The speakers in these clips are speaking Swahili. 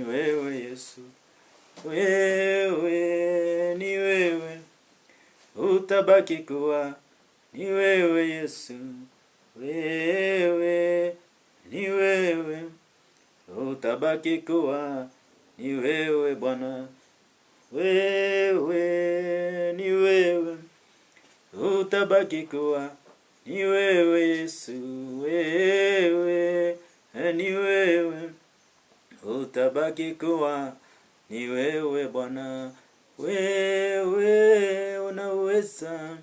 Wewe Yesu, wewe ni wewe, utabaki kuwa ni wewe Yesu, wewe ni wewe, utabaki kuwa ni wewe Bwana, wewe ni wewe, utabaki kuwa ni wewe Yesu, wewe ni wewe, utabaki kuwa ni wewe Bwana, wewe unaweza,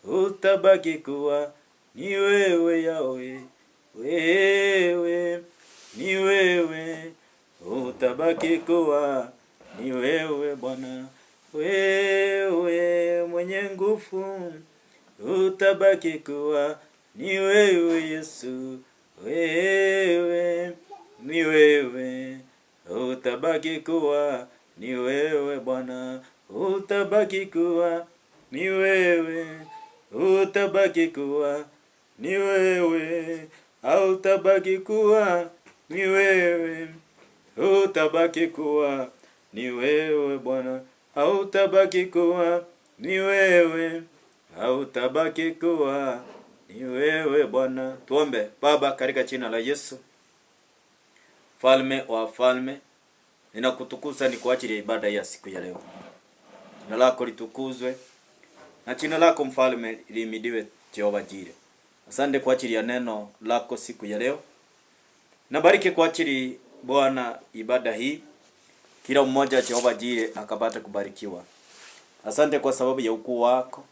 utabaki kuwa ni wewe Yahweh, wewe ni wewe, utabaki kuwa ni wewe Bwana, wewe mwenye nguvu, utabaki kuwa ni wewe Yesu, wewe ni wewe, utabaki kuwa ni wewe Bwana, utabaki kuwa ni wewe, utabaki kuwa ni wewe, utabaki kuwa ni wewe, utabaki kuwa ni wewe Bwana, utabaki kuwa ni wewe, utabaki kuwa ni wewe Bwana. Tuombe. Baba, katika jina la Yesu, Mfalme wa falme, ninakutukuza ni kwa ajili ya ibada ya siku ya leo. Jina lako litukuzwe na jina lako Mfalme lihimidiwe, Jehova Jireh. Asante kwa ajili ya neno lako siku ya leo. Nabariki kwa ajili Bwana ibada hii, kila mmoja Jehova Jireh akapata kubarikiwa. Asante kwa sababu ya ukuu wako.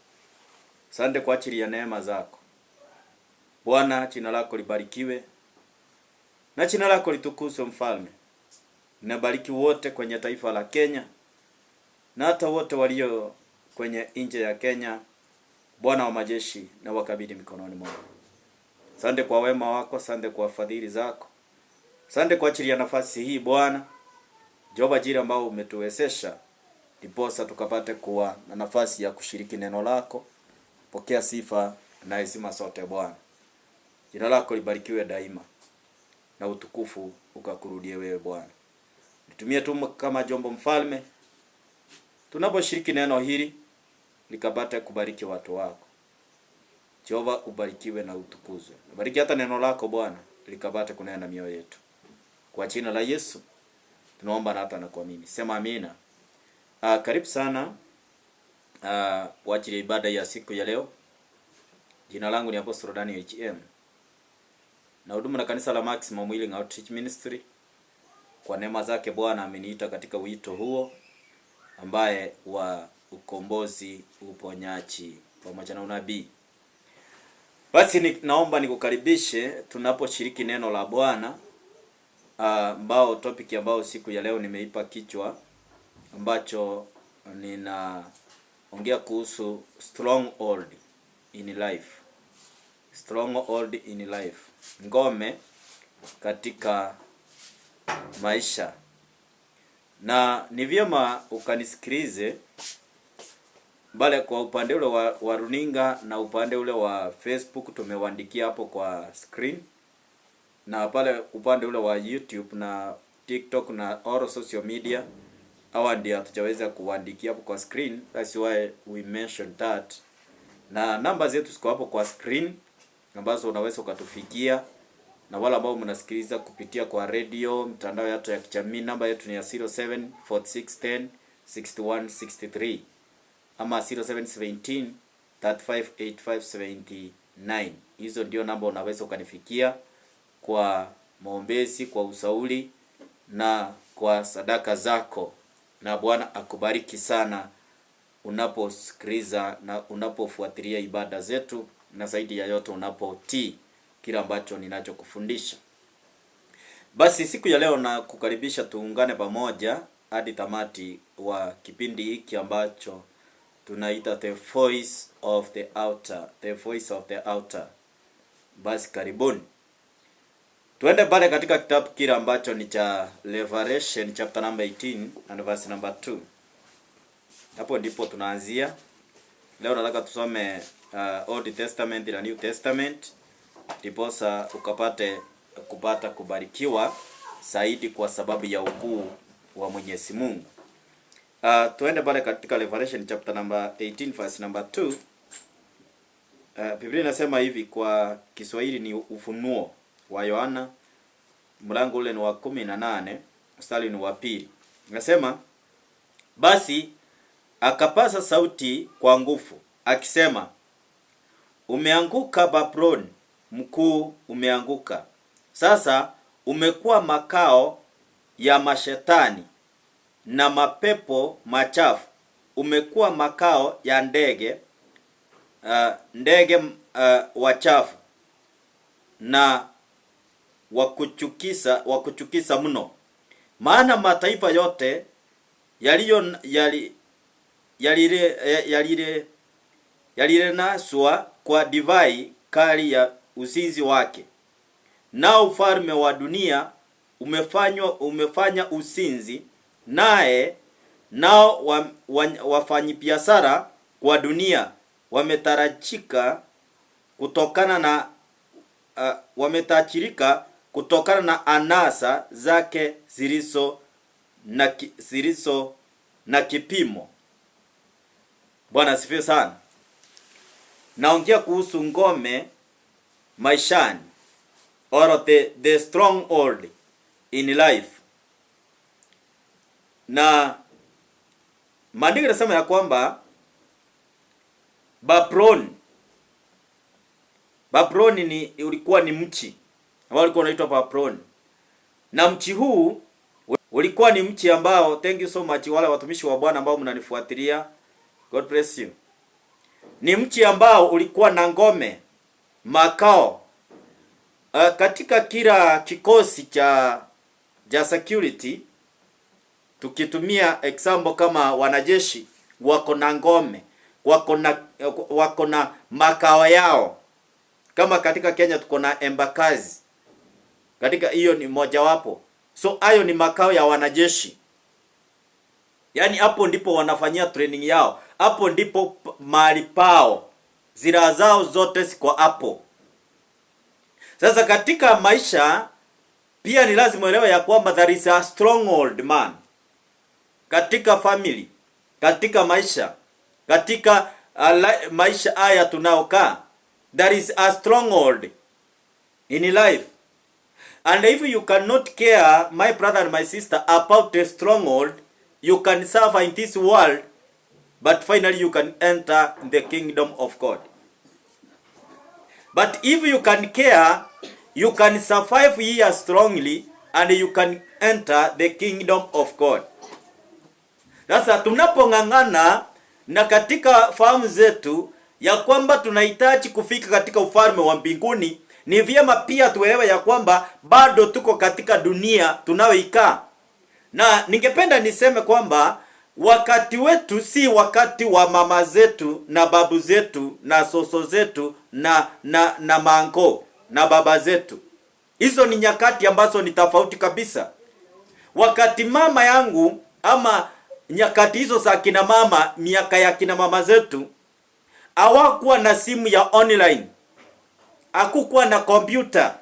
Asante kwa ajili ya neema zako. Bwana, jina lako libarikiwe na jina lako litukuzwe Mfalme. Nabariki wote kwenye taifa la Kenya na hata wote walio kwenye nje ya Kenya. Bwana wa majeshi, na wakabidhi mikononi mwako. Asante kwa wema wako, asante kwa fadhili zako. Asante kwa ajili ya nafasi hii Bwana Jehova Jireh ambao umetuwezesha ndiposa tukapate kuwa na nafasi ya kushiriki neno lako. Pokea sifa na heshima zote Bwana. Jina lako libarikiwe daima na utukufu ukakurudie wewe Bwana. Nitumie tu kama jombo Mfalme, tunaposhiriki neno hili likapate kubariki watu wako. Jehova, ubarikiwe na utukuzwe. Bariki hata neno lako Bwana likapate kunena mioyo yetu. Kwa jina la Yesu tunaomba na hata na kuamini. Sema amina. Karibu sana kwa ajili ya ibada ya siku ya leo. Jina langu ni Apostle Daniel HM. Na hudumu na kanisa la Maximum Healing Outreach Ministry. Kwa neema zake Bwana ameniita katika wito huo ambaye wa ukombozi, uponyaji pamoja na unabii. Basi naomba nikukaribishe tunaposhiriki neno la Bwana, ambao topic ambao siku ya leo nimeipa kichwa ambacho ninaongea kuhusu stronghold in life. Stronghold in life. Ngome katika maisha. Na ni vyema ukanisikilize bale kwa upande ule wa runinga na upande ule wa Facebook tumewaandikia hapo kwa screen, na pale upande ule wa YouTube na TikTok na all social media hawa ndio hatujaweza kuandikia hapo kwa screen. That's why we mentioned that. Na namba zetu ziko hapo kwa screen ambazo unaweza ukatufikia, na wala ambao mnasikiliza kupitia kwa radio, mtandao yetu ya kijamii. Namba yetu ni ya 0746106163 ama 0717358579. Hizo ndio namba unaweza ukanifikia kwa maombezi, kwa usauli na kwa sadaka zako. Na Bwana akubariki sana unaposikiliza na unapofuatilia ibada zetu, na zaidi ya yote unapotii kila ambacho ninachokufundisha. Basi siku ya leo na kukaribisha tuungane pamoja hadi tamati wa kipindi hiki ambacho tunaita The Voice of the Altar. The Voice of the Altar. Basi karibuni. Tuende pale katika kitabu kile ambacho ni cha Revelation chapter number 18 and verse number 2. Hapo ndipo tunaanzia. Leo nataka tusome Old Testament na New Testament ndiposa ukapate kupata kubarikiwa zaidi kwa sababu ya ukuu wa Mwenyezi Mungu. Tuende pale katika Revelation chapter number 18 verse number 2. Biblia inasema hivi, kwa Kiswahili ni Ufunuo wa Yohana mlango ule ni wa 18 mstari ni wa 2. Inasema, basi akapaza sauti kwa nguvu akisema, umeanguka Babuloni mkuu, umeanguka. Sasa umekuwa makao ya mashetani na mapepo machafu. Umekuwa makao ya ndege wachafu na wakuchukisa mno. Maana mataifa yote yalirenaswa kwa divai kali ya uzinzi wake. Nao ufalme wa dunia umefanya uzinzi naye, nao wafanyabiashara kwa dunia wametajirika kutokana na anasa zake zilizo na kipimo. Bwana asifiwe sana. Naongea kuhusu ngome maishani, or the stronghold in life. Na maandiko yanasema ya kwamba Babuloni ulikuwa ni mchi ambao ulikuwa unaitwa Babuloni. Na mchi huu ulikuwa ni mchi ambao, thank you so much wale watumishi wa Bwana ambao mnanifuatilia, God bless you. Ni mchi ambao ulikuwa na ngome, makao. Katika kila kikosi cha security, tukitumia example kama wanajeshi wako na ngome, wako na makao yao. Kama katika Kenya tuko na Embakasi, katika hiyo ni mojawapo. So hayo ni makao ya wanajeshi. Yaani hapo ndipo wanafanyia training yao, hapo ndipo mahali pao, zira zao zote ziko hapo. Sasa katika maisha pia ni lazima uelewe ya kwamba there is a stronghold man. Katika family, katika maisha, katika maisha haya tunaokaa, there is a stronghold in life. And if you cannot care, my brother and my sister, about the stronghold, you can suffer in this world, but finally you can enter the kingdom of God. But if you can care, you can survive here strongly, and you can enter the kingdom of God. Sasa tunapong'ang'ana na katika fahamu zetu ya kwamba tunahitaji kufika katika ufalme wa mbinguni, ni vyema pia tuelewe ya kwamba bado tuko katika dunia tunayoikaa. Na ningependa niseme kwamba wakati wetu si wakati wa mama zetu na babu zetu na soso zetu na mango na baba zetu. Hizo ni nyakati ambazo ni tofauti kabisa. Wakati mama yangu ama nyakati hizo za kina mama, miaka ya kina mama zetu, hawakuwa na simu ya online, hakukuwa na kompyuta.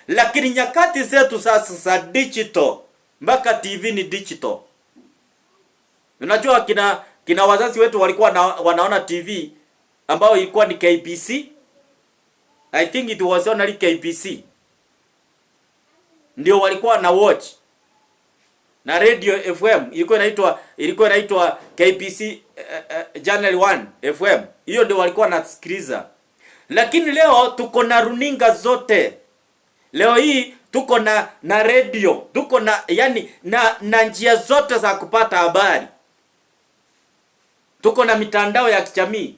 Lakini nyakati zetu sasa za digital, mpaka TV ni digital. Unajua kina wazazi wetu walikuwa wanaona TV ambao ilikuwa ni KBC. I think it was only KBC. Ndio walikuwa na watch. Na radio FM ilikuwa inaitwa KBC Channel 1 FM. Hiyo ndio walikuwa nasikiliza. Lakini leo tuko na runinga zote. Leo hii tuko na radio, tuko na na njia zote za kupata habari. Tuko na mitandao ya kijamii.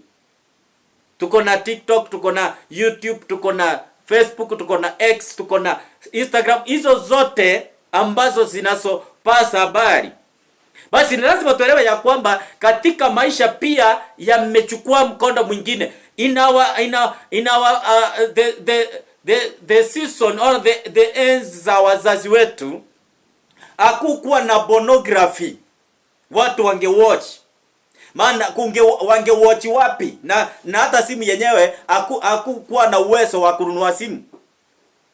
Tuko na TikTok, tuko na YouTube, tuko na Facebook, tuko na X, tuko na Instagram. Hizo zote ambazo zinazopasa habari. Basi ni lazima tuelewe ya kwamba katika maisha pia yamechukua mkondo mwingine. The season or the ends za wazazi wetu, hakukuwa na pornography watu watch. Maana watch wapi? Na hata simu yenyewe hakukuwa na uwezo wa kununua simu.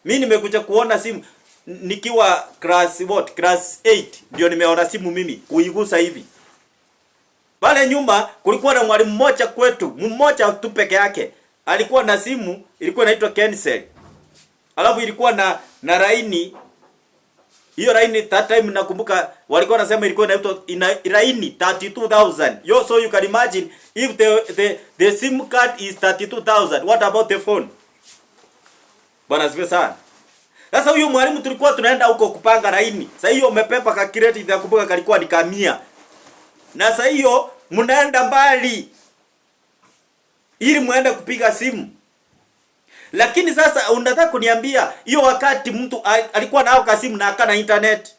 Mimi nimekuja kuona simu. nikiwa class 8 ndio nimeona simu mimi kuigusa hivi. Pale nyuma kulikuwa na mwalimu mmoja kwetu, mmoja tu peke yake. Alikuwa na simu ilikuwa inaitwa Kensel. Alafu ilikuwa na laini. Hiyo laini that time nakumbuka walikuwa wanasema ilikuwa inaitwa laini 32,000. So you can imagine if the SIM card is 32,000, what about the phone? Bwana asifiwe sana. Sasa huyu mwalimu tulikuwa tunaenda huko kupanga laini. Sasa hiyo umepepa ka credit nakumbuka kalikuwa ni 100. Na sasa hiyo mnaenda mbali ili muende kupiga simu. Lakini sasa unataka kuniambia hiyo wakati mtu alikuwa nao kasimu na akana internet.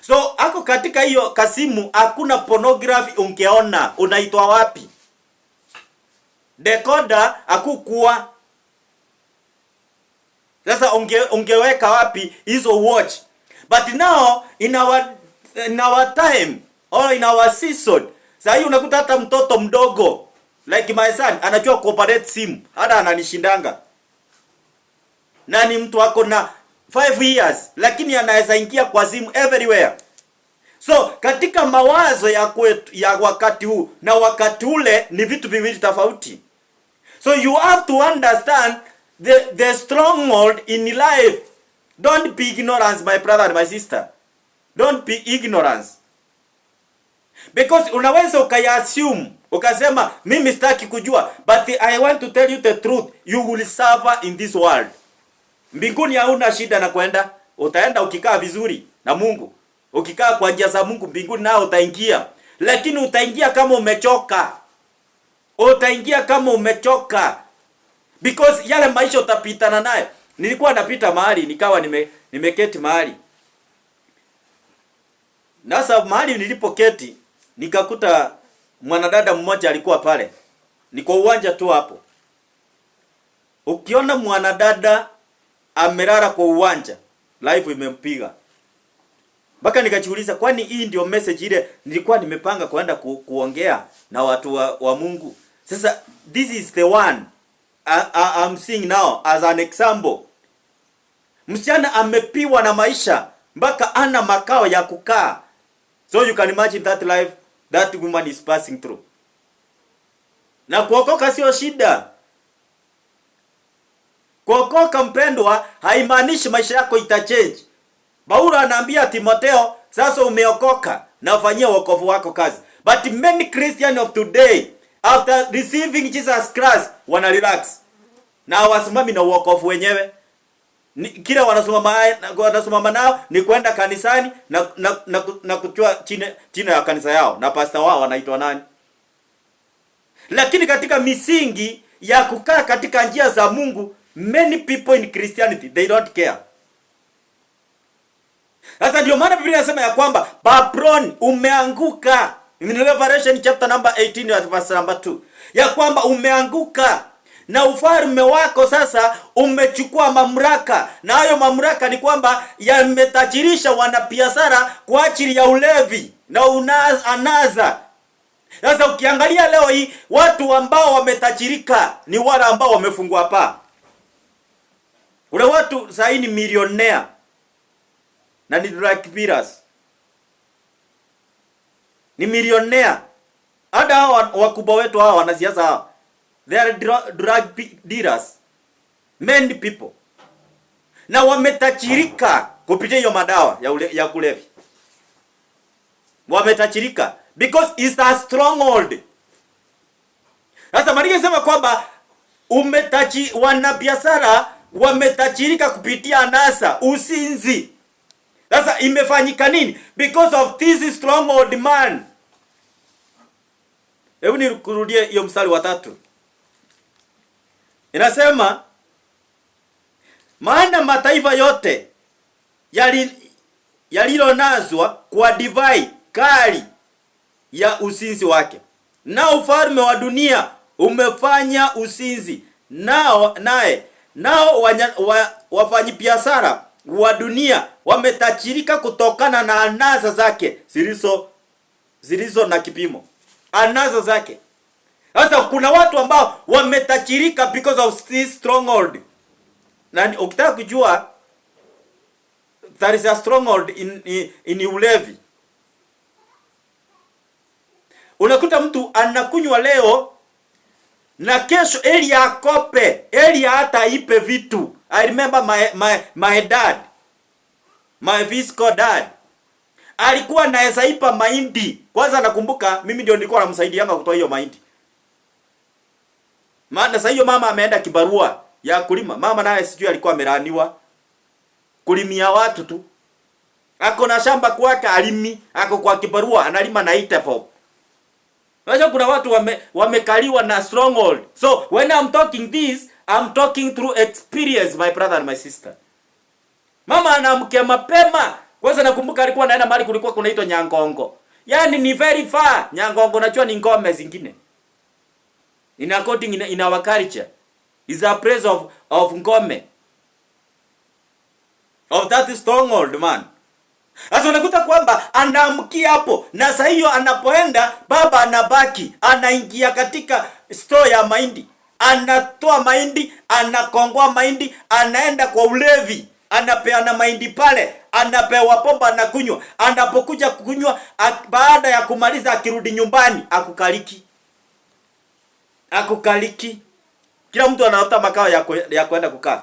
So ako katika hiyo kasimu hakuna pornography ungeona, unaitwa wapi? Decoder hakukuwa. Sasa ungeweka wapi hizo watch? But now in our time or in our season, sasa hiyo unakuta hata mtoto mdogo like my son anajua kuoperate simu, hata ananishindanga. Na ni mtu wako na 5 years lakini anaweza ingia kwa simu everywhere. So katika mawazo ya kwetu ya wakati huu na wakati ule ni vitu viwili tofauti. So you have to understand the stronghold in life. Don't be ignorant, my brother and my sister. Don't be ignorance. Because unaweza ukayassume, ukasema mimi sitaki kujua, but I want to tell you the truth. You will suffer in this world. Mbinguni hauna shida na kwenda. Utaenda ukikaa vizuri na Mungu. Ukikaa kwa njia za Mungu mbinguni nao utaingia. Lakini utaingia kama umechoka. Utaingia kama umechoka. Because yale maisha utapitana nayo. Nilikuwa napita mahali nikawa nimeketi mahali. Nasa mahali nilipoketi nikakuta mwanadada mmoja alikuwa pale. Niko uwanja tu hapo. Ukiona mwanadada amelala kwa uwanja, live imempiga. Mpaka nikajiuliza kwani hii ndio message ile nilikuwa nimepanga kwenda kuongea na watu wa Mungu. Sasa this is the one I'm seeing now as an example. Msichana amepiwa na maisha mpaka ana makao ya kukaa. So you can imagine that life that woman is passing through. Na kuokoka sio shida. Kuokoka mpendwa haimaanishi maisha yako itachange. Paulo anaambia Timotheo, sasa umeokoka na ufanyie wokovu wako kazi. But many Christians of today after receiving Jesus Christ wana relax. Na wasimami na wokovu wenyewe. Kila wanasoma nao ni kwenda kanisani na kuchua chini ya kanisa yao na pastor wao wanaitwa nani. Lakini katika misingi ya kukaa katika njia za Mungu, many people in Christianity they don't care. Sasa ndio maana Biblia inasema ya kwamba Babylon umeanguka. In Revelation chapter number 18 verse number 2. Ya kwamba umeanguka na ufalme wako sasa umechukua mamlaka. Na hayo mamlaka ni kwamba yametajirisha wanabiashara kwa ajili ya ulevi na anaza. Sasa ukiangalia leo hii watu ambao wametajirika ni wale ambao wamefungwa hapa. Kuna watu sasa ni millionaire na ni drug dealers. Ni millionaire. Hata hao wakubwa wetu hao wanasiasa hao. They are drug dealers. Many people. Na wametajirika kupitia hiyo madawa ya kulevya. Wametajirika because it's a stronghold. Sasa Maria inasema kwamba wanabiashara wametajirika kupitia anasa, usinzi. Sasa imefanyika nini? Because of this stronghold man. Hebu nikurudie hiyo mstari wa 3. Inasema maana mataifa yote yalilonazwa kwa divai kali ya usinzi wake. Na ufalme wa dunia umefanya usinzi. Nao wafanyabiashara wa dunia wametajirika kutokana na anasa zake zilizo na kipimo. Anasa zake. Sasa kuna watu ambao wametajirika because of this stronghold. Na ukitaka kujua There is a stronghold in ulevi. Unakuta mtu anakunywa leo na kesho eli akope, eli hata ipe vitu. I remember my dad, my physical dad, alikuwa anaweza ipa mahindi. Kwanza nakumbuka mimi ndio nilikuwa namsaidianga kutoa hiyo mahindi. Maana sasa hiyo mama ameenda kibarua ya kulima. Mama naye sijui alikuwa amelaniwa kulimia watu tu. Ako na shamba kwake alimi, ako kwa kibarua analima na itepo. Unajua kuna watu wamekaliwa na stronghold. So when I'm talking this, I'm talking through experience, my brother and my sister. Mama anaamkia mapema. Kwanza nakumbuka alikuwa anaenda mahali kulikuwa kunaitwa Nyangongo. Yaani ni very far. Nyangongo najua ni ngome zingine. In according in our culture is a place of ngome. Of that stronghold man. Sasa unakuta kwamba anaamkia hapo na sasa hiyo anapoenda baba anabaki, anaingia katika store ya mahindi, anatoa mahindi, anakongoa mahindi, anaenda kwa ulevi, anapeana mahindi pale, anapewa pombe na kunywa. Anapokuja kunywa baada ya kumaliza akirudi nyumbani akukaliki. Kila mtu anafuta makao ya kwenda kukaa.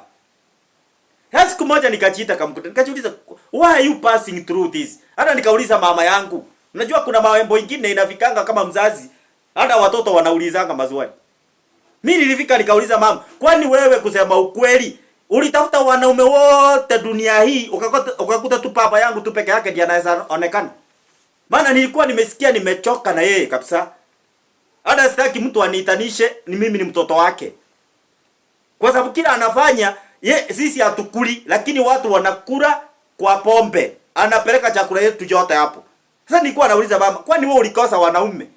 Siku moja nikajiita kamkuta. Nikajiuliza, why are you passing through this? Hata nikauliza mama yangu. Unajua kuna mawembo ingine inafikanga kama mzazi. Hata watoto wanaulizanga maswali. Mimi nilifika nikauliza mama, kwani wewe kusema ukweli ulitafuta wanaume wote dunia hii ukakuta tu baba yangu tu peke yake ndiye anaweza onekana? Maana nilikuwa nimesikia nimechoka na yeye kabisa. Hata sitaki mtu aniitanishe ni mimi ni mtoto wake. Kwa sababu kila anafanya sisi hatukuli, lakini watu wanakula kwa pombe. Anapeleka chakula yetu yote hapo. Sasa nilikuwa nauliza mama, kwani wewe ulikosa wanaume?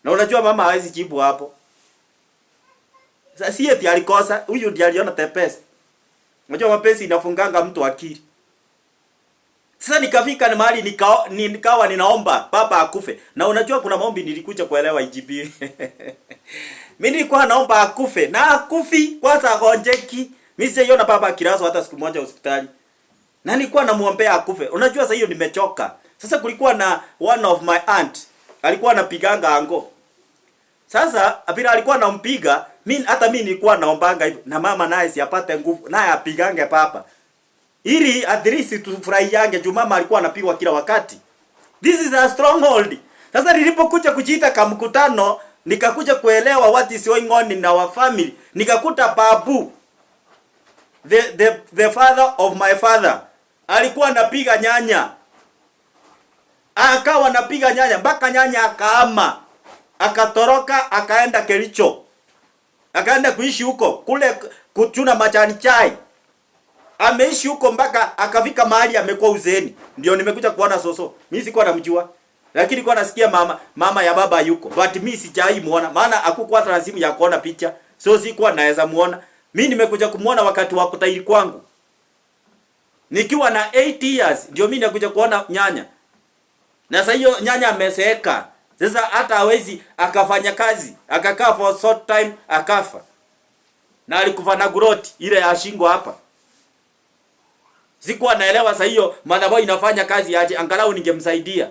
Na unajua mama hawezi jibu hapo. Sasa si eti alikosa, huyu ndiye aliona tepesi. Unajua mapenzi inafunganga mtu akili. Sasa nikafika na mahali nikawa ninaomba baba akufe. Na unajua kuna maombi nilikuja kuelewa IGP. Mimi nilikuwa naomba akufe na akufi kwanza agonjeki. Mimi sijaiona baba akilazwa hata siku moja hospitali. Na nilikuwa namuombea akufe. Unajua sasa hiyo nimechoka. Sasa kulikuwa na one of my aunt alikuwa anapiganga ango. Sasa bila alikuwa anampiga, hata mimi nilikuwa naombanga hivyo. Na mama naye siapate nguvu, naye apigange papa. Ili at least tufurahiange juu mama alikuwa anapigwa kila wakati. This is a stronghold. Sasa nilipokuja kujiita kama mkutano, nikakuja kuelewa what is going on in our family. Nikakuta babu, the father of my father, alikuwa anapiga nyanya. Akawa anapiga nyanya mpaka nyanya akaama. Akatoroka akaenda Kericho. Akaenda kuishi huko kule kuchuna majani chai. Ameishi huko mpaka akafika mahali amekuwa uzeni. Ndio nimekuja kuona soso. Mimi sikuwa namjua. Lakini nilikuwa nasikia mama ya baba yuko. But mimi sijai muona. Maana hakukuwa na simu ya kuona picha. So sikuwa naweza muona. Mimi nimekuja kumuona wakati wa kutahiri kwangu. Nikiwa na 8 years ndio mimi nakuja kuona nyanya. Na sasa hiyo nyanya ameseeka. Sasa hata hawezi akafanya kazi. Akakaa for short time akafa. Na alikufa na growth ile ya shingo hapa. Sikuwa naelewa sasa hiyo madhabahu inafanya kazi aje, angalau ningemsaidia.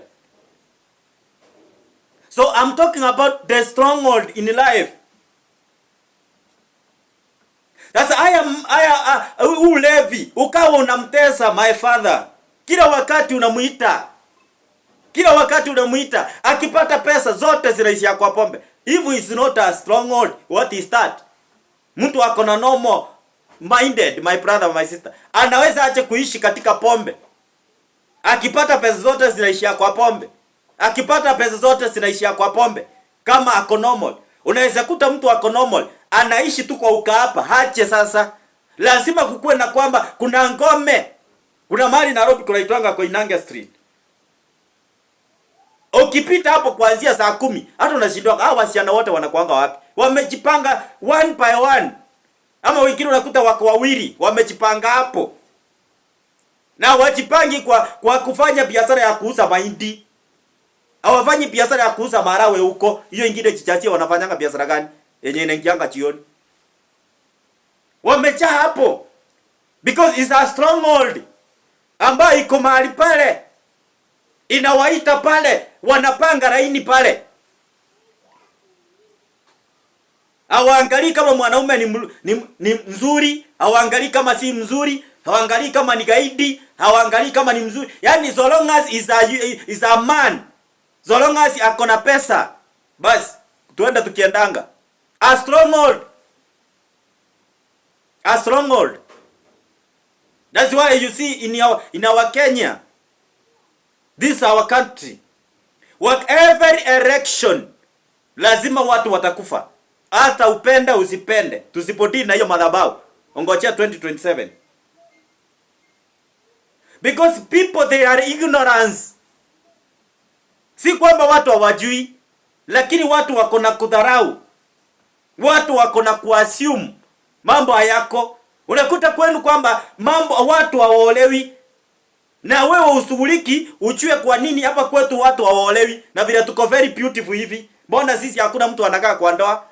So I'm talking about the stronghold in life. Sasa ulevi ukawa unamtesa my father. Kila wakati unamuita. Akipata pesa zote zinaishia kwa pombe. If it's not a stronghold, what is that? Mtu ako na normal minded, my brother, my sister, anaweza ache kuishi katika pombe. Akipata pesa zote zinaishia kwa pombe. Kama ako normal. Unaweza kuta mtu ako normal, anaishi tu kwa ukaapa, hache sasa. Lazima kukue na kwamba kuna ngome. Kuna mahali Nairobi kunaitwanga Koinange Street. Ukipita hapo kuanzia saa 10, hata unashindwa hao wasichana wote wanakuanga wapi? Wamejipanga one by one. Ama wengine unakuta wako wawili wamejipanga hapo. Na wajipangi kwa kufanya biashara ya kuuza mahindi. Hawafanyi biashara ya kuuza marawe huko. Hiyo ingine chichachi wanafanyanga biashara gani? Yenye inaingianga jioni. Wamejaa hapo. because it's a stronghold ambayo iko mahali pale, inawaita pale, wanapanga laini pale. Hawaangalii kama mwanaume ni mzuri, hawaangalii kama si mzuri, hawaangalii kama ni gaidi, hawaangalii kama ni mzuri. Yani so long as is a man, so long as akona pesa, basi tuenda tukiendanga. A stronghold. A stronghold. That's why you see in our Kenya, this is our country, every election lazima watu watakufa. Hata upende usipende, tusipotii na hiyo madhabahu. Ongojea 2027. Because people, they are ignorance. Si kwamba watu hawajui, lakini watu wako na kudharau. Watu wako na kuassume mambo hayako. Unakuta kwenu kwamba mambo watu hawaolewi, na wewe ushughuliki uchue kwa nini hapa kwetu watu hawaolewi, na vile tuko very beautiful hivi. Mbona sisi hakuna mtu anakaa kwa ndoa?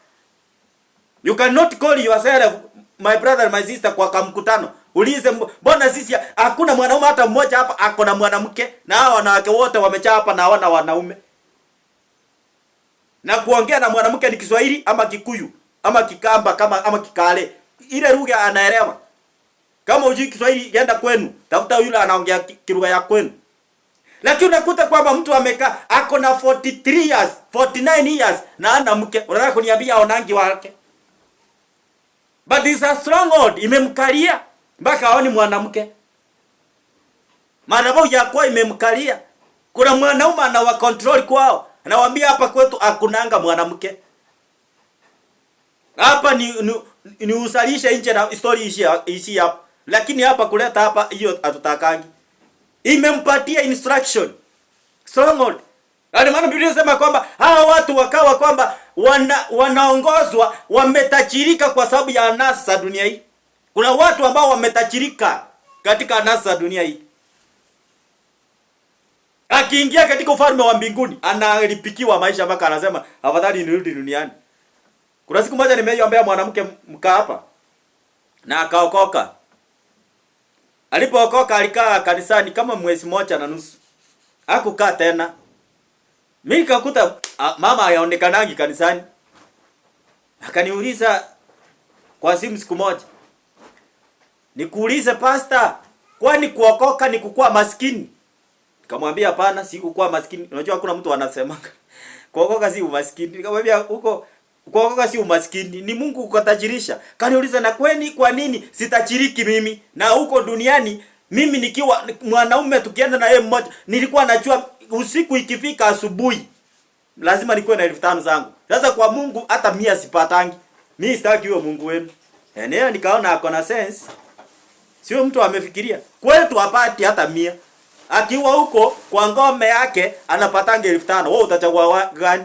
You cannot call yourself my brother, my sister kwa kamkutano. Ulize mbona sisi hakuna mwanaume hata mmoja hapa ako na mwanamke, na hao wanawake wote wamechaa hapa na hawana wanaume. Na kuongea na mwanamke ni Kiswahili ama Kikuyu ama Kikamba ama Kikale. Ile lugha anaelewa. Kama hujui Kiswahili yenda kwenu, tafuta yule anaongea kilugha ya kwenu. Lakini unakuta kwamba mtu amekaa ako na 43 years, 49 years na ana mke. Unataka kuniambia aonangi wake? But this is a stronghold, imemkalia mpaka aoni mwanamke. Madhabahu yako imemkalia. Kuna mwanaume anawa control kwao. Anawaambia hapa kwetu hakunanga mwanamke. Hapa ni usalishe nje na story ishi hapa. Lakini hapa kuleta hapa hiyo hatutakangi. Imempatia instruction. Stronghold. Hadi maana Biblia inasema kwamba hawa watu wakawa kwamba wanaongozwa, wametajirika kwa sababu ya anasa za dunia hii. Kuna watu ambao wametajirika katika anasa za dunia hii. Akiingia katika ufalme wa mbinguni, analipikiwa maisha mpaka anasema afadhali nirudi duniani. Kuna siku moja nimeiombea mwanamke mkaa hapa na akaokoka. Alipookoka alikaa kanisani kama mwezi moja na nusu. Hakukaa tena. Mimi nikakuta mama haonekanaga kanisani. Akaniuliza kwa simu siku moja, nikuulize pastor, kwani kuokoka ni kukua maskini? Nikamwambia hapana, si kukua maskini. Unajua hakuna mtu anasema kuokoka si umaskini. Nikamwambia huko kuokoka si umaskini, ni Mungu kukatajirisha. Kaniuliza na kweni kwa nini sitajiriki mimi? Na huko duniani mimi nikiwa mwanaume tukienda na yeye mmoja, nilikuwa najua usiku ikifika asubuhi lazima nikuwe na 1500 zangu. Sasa kwa Mungu hata 100 sipatangi. Mimi sitaki huyo Mungu wenu. Eneo nikaona ako na sense. Sio mtu amefikiria. Kwetu hapati hata 100. Akiwa huko kwa ngome yake anapatanga 1500. Wewe utachagua gani?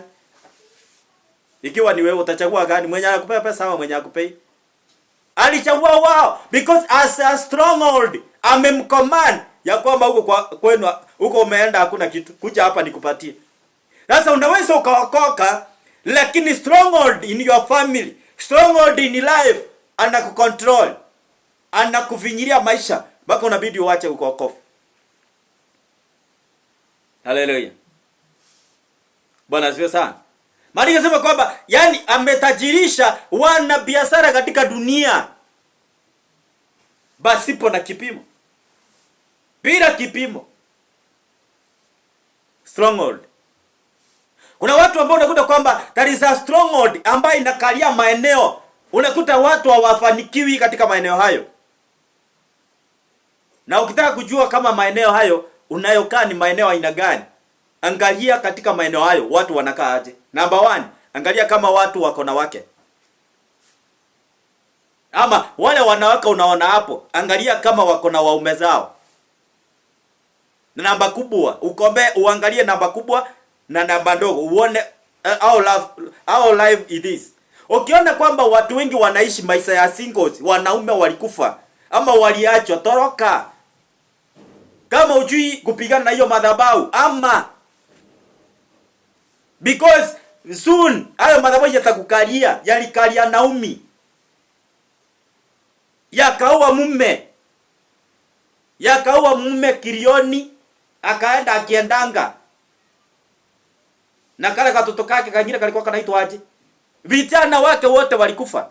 Ikiwa ni wewe utachagua gani? Mwenye anakupea pesa au mwenye akupei? Alichagua wao because as a stronghold amemcommand ya kwamba huko kwa kwenu huko umeenda hakuna kitu. Kuja hapa nikupatie. Sasa unaweza ukaokoka lakini stronghold in your family, stronghold in life anakucontrol. Anakufinyiria maisha mpaka unabidi uache ukokofu. Haleluya. Bwana asifiwe sana. Maana yasema kwamba yani ametajirisha wana biashara katika dunia basipo na kipimo. Bila kipimo. Stronghold. Kuna watu ambao unakuta kwamba there is a stronghold ambayo inakalia maeneo. Unakuta watu hawafanikiwi katika maeneo hayo. Na ukitaka kujua kama maeneo hayo unayokaa ni maeneo aina gani, angalia katika maeneo hayo watu wanakaa aje. Number 1, angalia kama watu wako na wake. Ama wale wanawake unaona hapo, angalia kama wako na waume zao. Na namba kubwa, uangalie namba kubwa na namba ndogo, uone how live it is. Ukiona kwamba watu wengi wanaishi maisha ya singles, wanaume walikufa ama waliachwa, toroka. Kama hujui kupigana na hiyo madhabahu ama because soon hayo madhabahu yatakukalia, yalikalia Naomi. Yakaua mume, yakaua mume Kirioni, akaenda akiendanga na kale katoto kake kangine kalikuwa kanaitwa aje, vijana wake wote walikufa,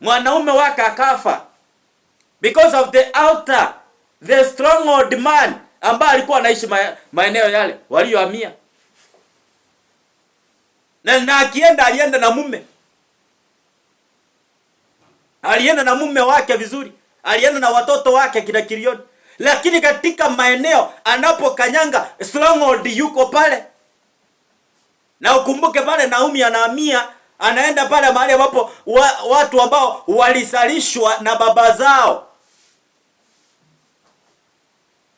mwanaume wake akafa because of the altar, the stronghold man ambaye alikuwa anaishi maeneo yale waliohamia. Na akienda alienda na mume, alienda na mume wake vizuri, alienda na watoto wake kina Kirioni, lakini katika maeneo anapokanyanga stronghold yuko pale. Na ukumbuke pale Naomi anahamia, anaenda pale mahali ambapo watu ambao walisalishwa na baba zao.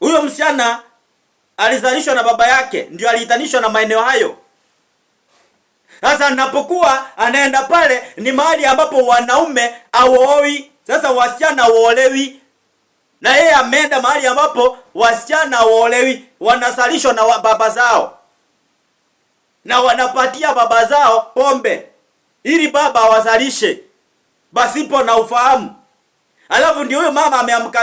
Huyo msichana alizalishwa na baba yake, ndio aliitanishwa na maeneo hayo. Sasa anapokuwa anaenda pale ni mahali ambapo wanaume hawaoi, sasa wasichana hawaolewi. Na yeye ameenda mahali ambapo wasichana hawaolewi, wanasalishwa na baba zao. Na wanapatia baba zao pombe ili baba awazalishe basipo na ufahamu. Alafu ndio huyo mama ameamka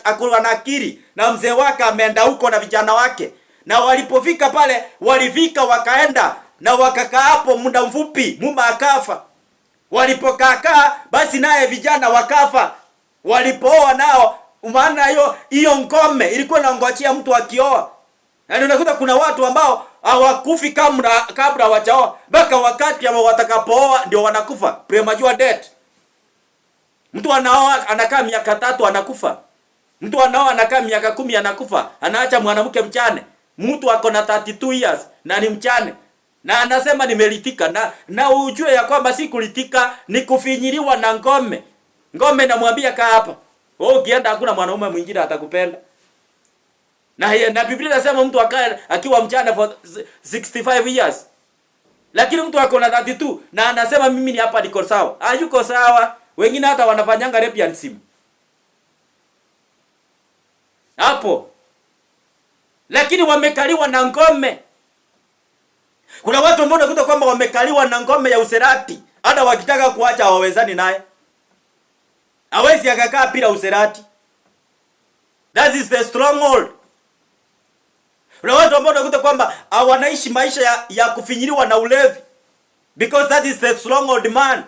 akuna akili, na mzee wake ameenda huko na vijana wake. Na walipofika pale, walifika wakaenda na wakakaa hapo muda mfupi, mume akafa. Walipokaa basi naye vijana wakafa. Walipooa nao, maana hiyo ngome ilikuwa inaongojea mtu akioa. Na unakuta kuna watu ambao hawakufi kabla hawajaoa, mpaka wakati ambao watakapooa ndio wanakufa, premature death. Mtu anaoa anakaa miaka 3 anakufa. Mtu anaoa anakaa miaka 10 anakufa, anaacha mwanamke mchane. Mtu ako na 32 years na ni mchane, na anasema nimelitika. Na ujue ya kwamba si kulitika, ni kufinyiliwa na ngome. Ngome namwambia kaa hapa. Wewe ukienda hakuna mwanaume mwingine atakupenda. Na Biblia inasema mtu akae akiwa mchana for 65 years. Lakini mtu ako na 32 na anasema mimi ni hapa niko sawa. Hayuko sawa. Wengine hata wanafanyanga lesbianism hapo, lakini wamekaliwa na ngome. Kuna watu ambao unakuta kwamba wamekaliwa na ngome ya userati, hata wakitaka kuacha hawawezani naye. Hawezi akakaa bila userati. That is the stronghold. Kuna watu ambao unakuta kwamba wanaishi maisha ya kufinyiliwa na ulevi, because that is the stronghold man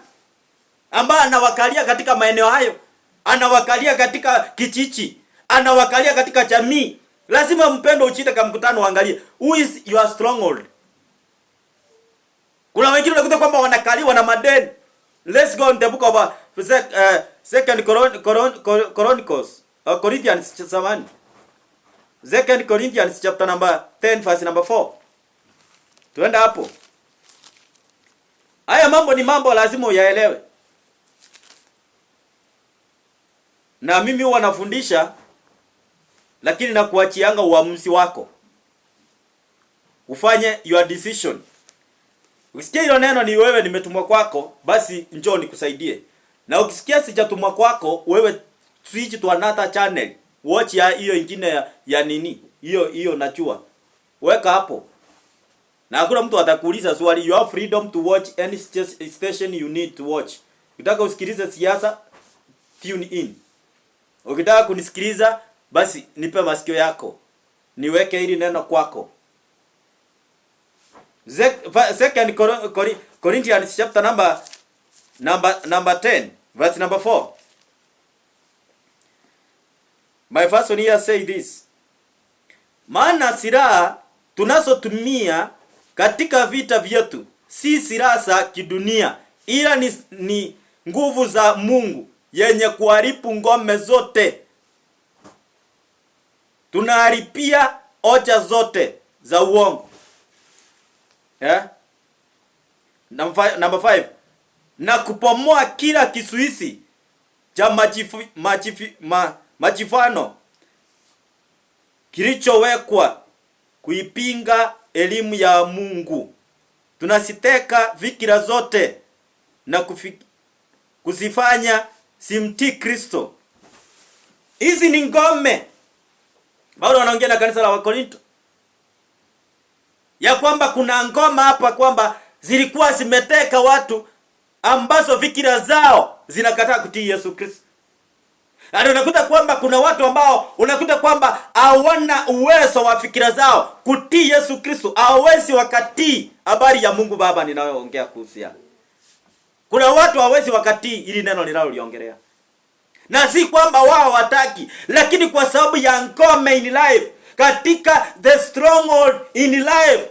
ambaye anawakalia katika maeneo hayo, anawakalia katika kichichi, anawakalia katika jamii. Lazima mpendo uchite kama mkutano uangalie who is your stronghold. Kuna wengine unakuta kwamba wanakaliwa na madeni. Let's go in the book of Second Chronicles, Corinthians samani. Second Corinthians chapter number 10 verse number 4. Tuenda hapo. Haya mambo ni mambo lazima uyaelewe. Na mimi huwa nafundisha, lakini nakuachianga uamuzi wako. Ufanye your decision. Ukisikia hilo neno ni wewe nimetumwa kwako, basi njoo nikusaidie. Na ukisikia sijatumwa kwako, wewe switch to another channel. Watch ya hiyo ingine ya nini? Hiyo najua. Weka hapo. Na hakuna mtu atakuuliza swali. You have freedom to watch any station you need to watch. Ukitaka usikilize siasa, tune in. Ukitaka kunisikiliza, basi nipe masikio yako. Niweke hili neno kwako. Second Corinthians chapter number 10 verse number 4. My first one here say this. Maana silaha tunazotumia katika vita vyetu si silaha za kidunia, ila ni nguvu za Mungu yenye kuharibu ngome zote. Tunaharibia hoja zote za uongo. Yeah? Number 5. Na kupomoa kila kisuisi cha majifano kilichowekwa kuipinga elimu ya Mungu. Tunasiteka fikira zote na kuzifanya simtii Kristo. Hizi ni ngome. Paulo anaongea na kanisa la Wakorinto ya kwamba kuna ngoma hapa kwamba zilikuwa zimeteka watu ambazo fikira zao zinakataa kutii Yesu Kristo. Na unakuta kwamba kuna watu ambao unakuta kwamba hawana uwezo wa fikira zao kutii Yesu Kristo, hawezi wakatii habari ya Mungu Baba ninayoongea kuhusu. Kuna watu hawezi wakatii ili neno ninaloliongelea. Na si kwamba wao wataki, lakini kwa sababu ya ngome in life, katika the stronghold in life,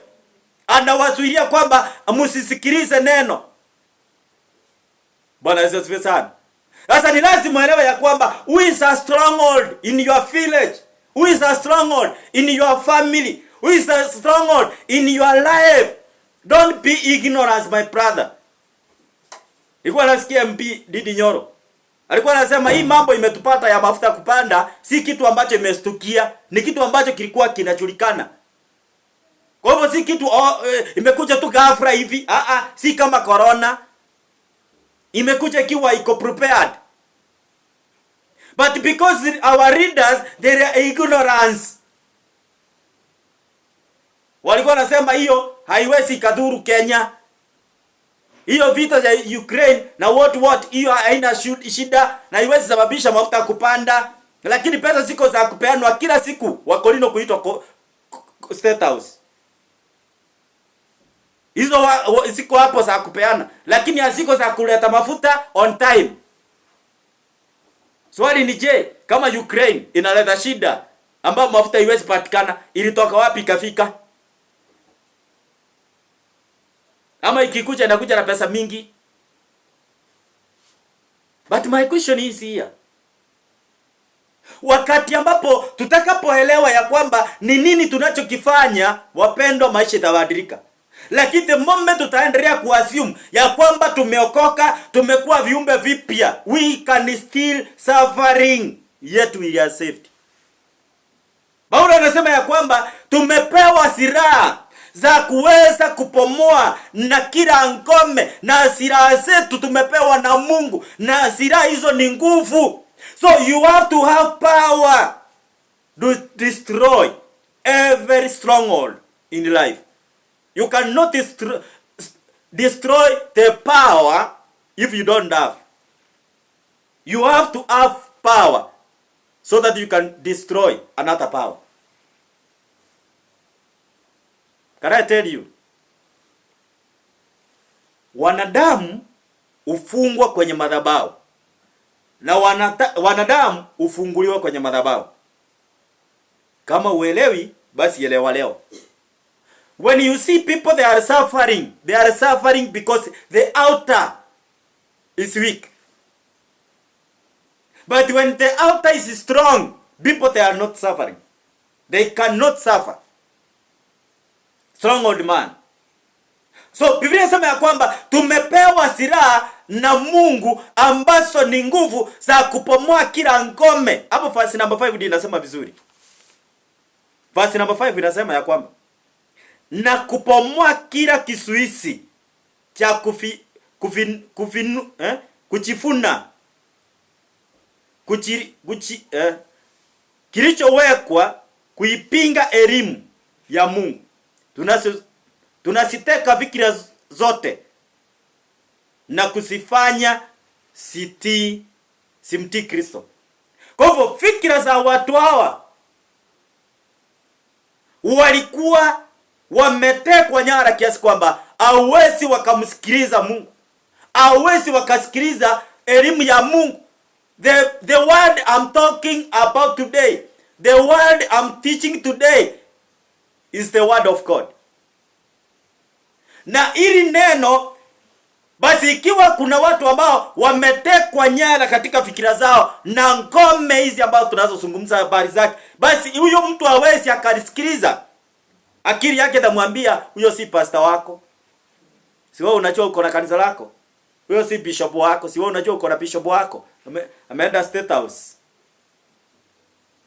anawazuilia kwamba msisikilize neno. Bwana Yesu asifiwe sana. Sasa ni lazima uelewe ya kwamba who is a stronghold in your village? Who is a stronghold in your family? Who is a stronghold in your life? Don't be ignorant, my brother. Nilikuwa nasikia MP Didi Nyoro alikuwa anasema hii mambo imetupata ya mafuta kupanda si kitu ambacho imestukia, ni kitu ambacho kilikuwa kinajulikana. Kwa hivyo si kitu imekuja tu ghafla hivi. Si kama corona. Imekuja kiwa iko prepared. But because our readers, they are ignorance. Walikuwa nasema hiyo haiwezi kadhuru Kenya. Hiyo vita ya Ukraine na what hiyo haina shida na haiwezi sababisha mafuta kupanda. Lakini pesa ziko za kupeanwa kila siku. Wakolino kuitwa State House. Hizo ziko hapo za kupeana, lakini haziko za kuleta mafuta on time. Swali ni je, kama Ukraine inaleta shida ambapo mafuta haiwezi patikana, ilitoka wapi ikafika? Ama ikikuja inakuja na pesa mingi? But my question is here. Wakati ambapo tutakapoelewa ya kwamba ni nini tunachokifanya, wapendwa, maisha itabadilika. Lakini the moment tutaendelea kuassume ya kwamba tumeokoka, tumekuwa viumbe vipya, we can still suffering yet we are saved. Paulo anasema ya kwamba tumepewa silaha za kuweza kupomoa na kila ngome, na silaha zetu tumepewa na Mungu, na silaha hizo ni nguvu. So you have to have power to destroy every stronghold in life. You cannot destroy the power if you don't have. You have to have power so that you can destroy another power. Can I tell you? Wanadamu ufungwa kwenye madhabahu na wanadamu ufunguliwa kwenye madhabahu. Kama uelewi, basi elewa leo. When you see people they are suffering because the outer is weak. But when the outer is strong, people they are not suffering. They cannot suffer. Stronghold man. So Biblia inasema ya kwamba tumepewa silaha na Mungu ambazo ni nguvu za kupomoa kila ngome. Hapo verse number 5 ndio inasema vizuri. Verse number 5 inasema ya kwamba na kupomoa kila kisuisi cha kuchifuna kilichowekwa kuipinga elimu ya Mungu. Tunasiteka fikira zote na kusifanya simtii Kristo. Kwa hivyo fikira za watu hawa walikuwa wametekwa nyara kiasi kwamba hawezi wakamsikiliza Mungu, hawezi wakasikiliza elimu ya Mungu. The word I'm talking about today, the word I'm teaching today is the word of God. Na ili neno, basi ikiwa kuna watu ambao wametekwa nyara katika fikira zao na ngome hizi ambao tunazozungumza habari zake, basi huyo mtu hawezi akalisikiliza. Akili yake itamwambia huyo si pastor wako. Si wewe unajua uko na kanisa lako. Huyo si bishop wako. Si wewe unajua uko na bishop wako. Ameenda State House.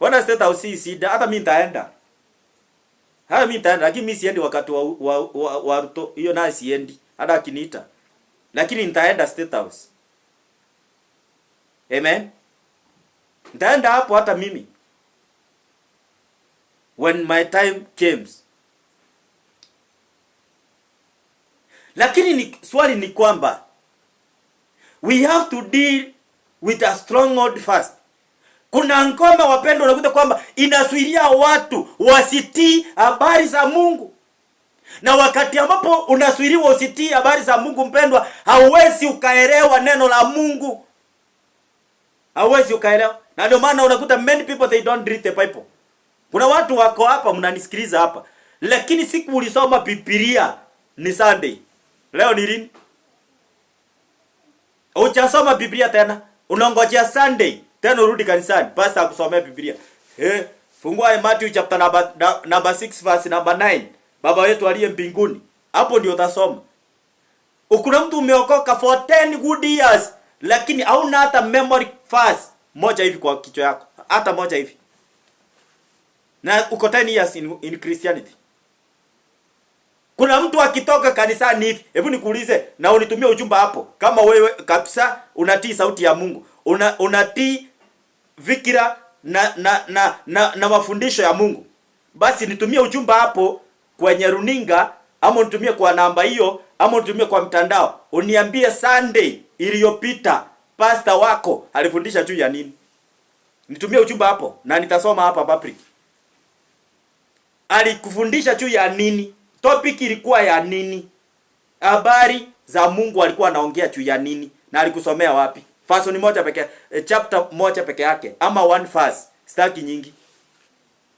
Wana State House si sida, hata mimi nitaenda. Lakini mimi siendi wakati wa Ruto. Hiyo naye siendi. Hata akiniita. Lakini nitaenda State House. Amen. Nitaenda hapo hata mimi. When my time comes. Lakini swali ni kwamba we have to deal with a stronghold first. Kuna ngome wapendwa, unakuta kwamba inasuilia watu wasitii habari za Mungu. Na wakati ambapo unasuiliwa usitii habari za Mungu mpendwa, hauwezi ukaelewa neno la Mungu. Hauwezi ukaelewa. Na ndio maana unakuta many people they don't read the Bible. Kuna watu wako hapa mnanisikiliza hapa, lakini siku ulisoma Biblia ni Sunday. Leo ni lini? Hujasoma Biblia tena. Unangojea Sunday tena urudi kanisani pastor akusomea Biblia. Fungua Matthew chapter number 6 verse number 9. Baba wetu aliye mbinguni. Hapo ndio utasoma. Ukuna mtu umeokoka for 10 good years lakini hauna hata memory verse moja hivi kwa kichwa yako. Hata moja hivi. Na uko 10 years in Christianity. Kuna mtu akitoka kanisani hivi, hebu nikuulize na unitumie ujumbe hapo. Kama wewe kabisa unatii sauti ya Mungu, unatii fikira na mafundisho ya Mungu, basi nitumie ujumbe hapo kwenye runinga, ama unitumie kwa namba hiyo, ama unitumie kwa mtandao. Uniambie Sunday iliyopita pastor wako alifundisha juu ya nini. Nitumie ujumbe hapo na nitasoma hapa public. Alikufundisha juu ya nini? Topic ilikuwa ya nini? Habari za Mungu alikuwa anaongea juu ya nini? Na alikusomea wapi? Verse ni moja pekee, chapter moja pekee yake, ama one verse, sitaki nyingi.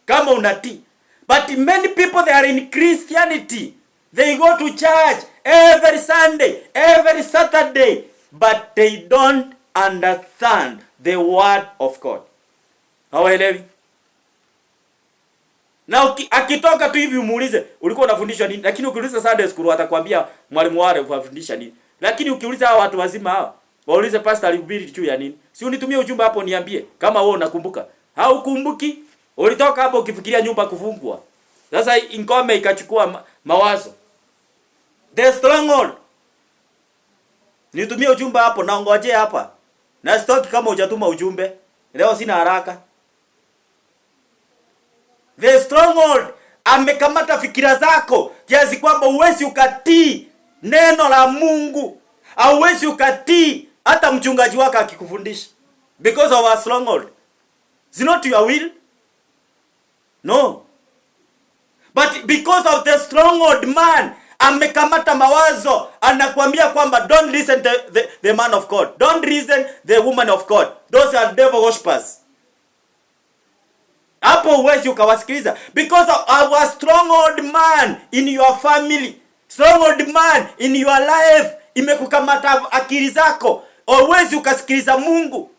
Kama unatii. But many people they are in Christianity. They go to church every Sunday, every Saturday, but they don't understand the word of God. Hawaelewi. Na akitoka tu hivi umuulize ulikuwa unafundishwa nini? Lakini ukiuliza Sunday school atakwambia mwalimu wao anafundisha nini. Lakini ukiuliza hao watu wazima hawa, waulize pastor alihubiri juu ya nini? Si unitumie ujumbe hapo niambie kama wewe unakumbuka. Haukumbuki? Ulitoka hapo ukifikiria nyumba kufungwa. Sasa ingome ikachukua mawazo. The stronghold. Nitumie ujumbe hapo na ngoje hapa. Na stoki kama hujatuma ujumbe. Leo sina haraka. The stronghold amekamata fikira zako kiasi kwamba uwezi ukatii neno la Mungu. Hauwezi ukatii hata mchungaji wako akikufundisha. Because of a stronghold. It's not your will. No. But because of the stronghold man, amekamata mawazo, anakuambia kwamba don't listen to the man of God. Don't listen the woman of God. Those are devil worshippers. Hapo uwezi ukawasikiliza. Because of our stronghold man in your family. Stronghold man in your life. Imekukamata akili zako. Uwezi ukasikiliza Mungu.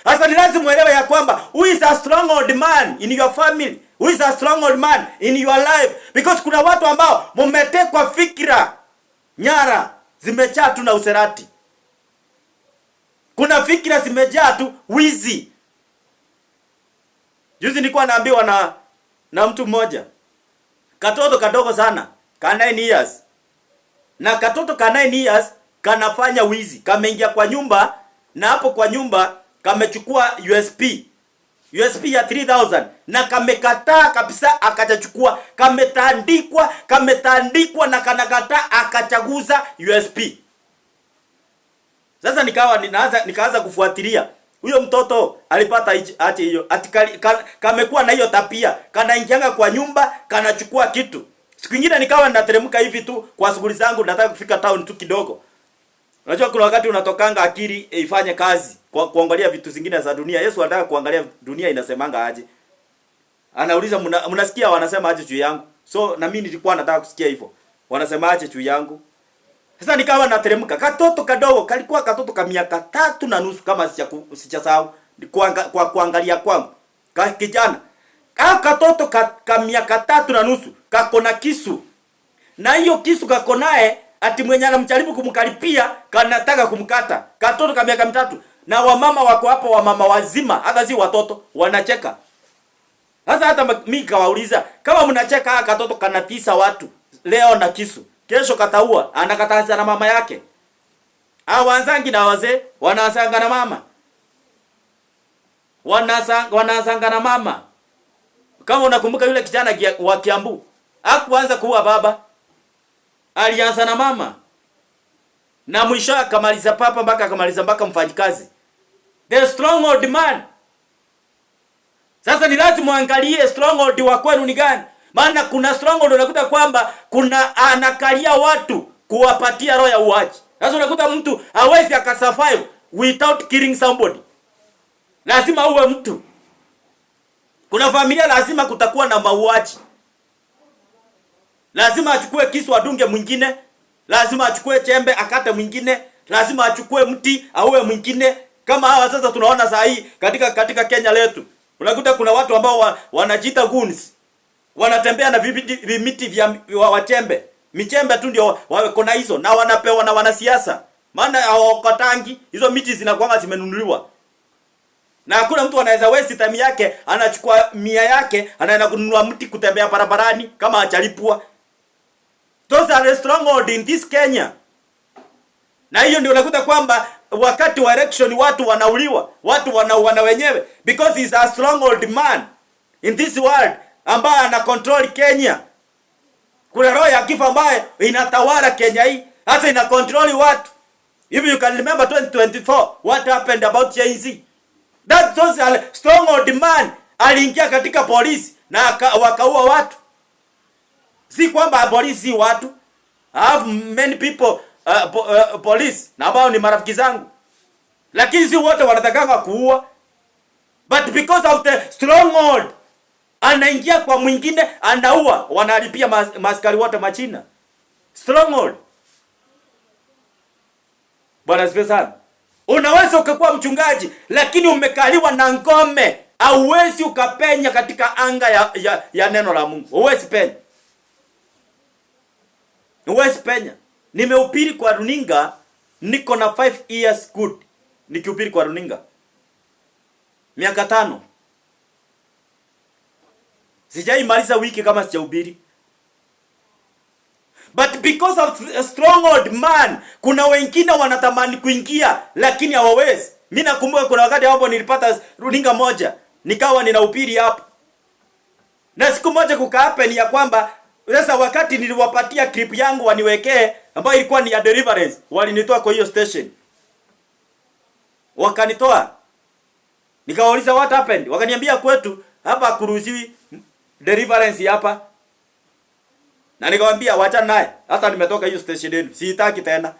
Sasa ni lazima uelewe ya kwamba who is a stronghold man in your family? Who is a stronghold man in your life? Because kuna watu ambao mumetekwa fikira nyara zimejaa tu na userati. Kuna fikira zimejaa tu wizi. Juzi nilikuwa naambiwa na mtu mmoja. Katoto kadogo sana, ka 9 years. Na katoto ka 9 years kanafanya wizi. Kameingia kwa nyumba na hapo kwa nyumba kamechukua USB ya 3000 na kamekataa kabisa akachukua, kametandikwa na kanakataa akachaguza USB. Sasa nikaanza kufuatilia. Huyo mtoto alipata aje hiyo. Kamekuwa na hiyo tapia. Kanaingianga kwa nyumba, kanachukua kitu. Siku nyingine nikawa ninateremka hivi tu kwa shughuli zangu, nataka kufika town tu kidogo. Unajua kuna wakati unatokanga akili ifanye kazi kuangalia vitu zingine za dunia. Yesu anataka kuangalia dunia inasemanga aje. Anauliza mnasikia wanasema aje juu yangu. So na mimi nilikuwa nataka kusikia hivyo. Wanasema aje juu yangu. Sasa nikawa nateremka. Katoto kadogo kalikuwa katoto ka miaka 3.5 kama sijasahau kwa kuangalia kwangu. Kijana. Katoto ka miaka 3.5 kako na kisu. Na hiyo kisu kako naye ati mwenye anamjaribu kumkaripia kanataka kumkata. Katoto ka miaka 3. Na wamama wako hapo, wamama wazima, hata si watoto, wanacheka. Sasa hata mimi kawauliza, kama mnacheka haka katoto kanatisa watu leo na kisu, kesho kataua, anakataza na mama yake. Wanzangi na wazee wanasanga na mama. Wanasanga na mama. Kama unakumbuka yule kijana wa Kiambu, hakuanza kuua baba. Alianza na mama. Na mwisho akamaliza papa mpaka mfanyikazi. The stronghold man Sasa ni lazima angalie stronghold wa kwenu ni gani. Maana kuna stronghold unakuta kwamba kuna anakalia watu kuwapatia roho ya uaji. Sasa unakuta mtu hawezi akasurvive without killing somebody. Lazima uwe mtu. Kuna familia lazima kutakuwa na mauaji. Lazima achukue kisu adunge mwingine, lazima achukue chembe akate mwingine, lazima achukue mti auwe mwingine. Kama hawa sasa tunaona saa hii katika Kenya letu. Unakuta kuna watu ambao wanajiita goons. Wanatembea na vimiti vya wachembe. Michembe tu ndio wako na hizo na wanapewa na wanasiasa. Maana hawakotangi hizo miti zinakuanga zimenunuliwa. Na hakuna mtu anaweza waste time yake, anachukua 100 yake, anaenda kununua mti kutembea barabarani kama hachalipwa. Those are stronghold in this Kenya. Na hiyo ndio unakuta kwamba wakati wa election watu wanauliwa, watu wanauana wenyewe because he's a stronghold man in this world ambaye ana control Kenya. Kuna roho ya kifo ambaye inatawala Kenya hii, hata ina control watu. If you can remember 2024 what happened about Gen-Z. That was a stronghold man aliingia katika polisi na wakaua watu. Si kwamba polisi watu. I have many people police na ambao ni marafiki zangu. Lakini si wote wanatakanga kuua. But because of the stronghold anaingia kwa mwingine anaua, wanalipia maskari wote machina. Stronghold. Bwana asifiwe sana. Unaweza ukakuwa mchungaji lakini umekaliwa na ngome, hauwezi ukapenya katika anga ya neno la Mungu. Huwezi penya. Huwezi penya. Nimehubiri kwa runinga, niko na 5 years good nikihubiri kwa runinga. Miaka 5. Sijaimaliza wiki kama sijahubiri. But because of a stronghold man, kuna wengine wanatamani kuingia lakini hawawezi. Mimi nakumbuka kuna wakati hapo nilipata runinga moja, nikawa ninahubiri hapo. Na siku moja kukahappen ya kwamba sasa wakati niliwapatia clip yangu waniwekee ambayo ilikuwa ni ya deliverance, walinitoa kwa hiyo station. Wakanitoa. Nikawauliza what happened? Wakaniambia kwetu hapa hakuruhusiwi deliverance hapa. Na nikamwambia wacha naye, hata nimetoka hiyo station yenu, siitaki tena.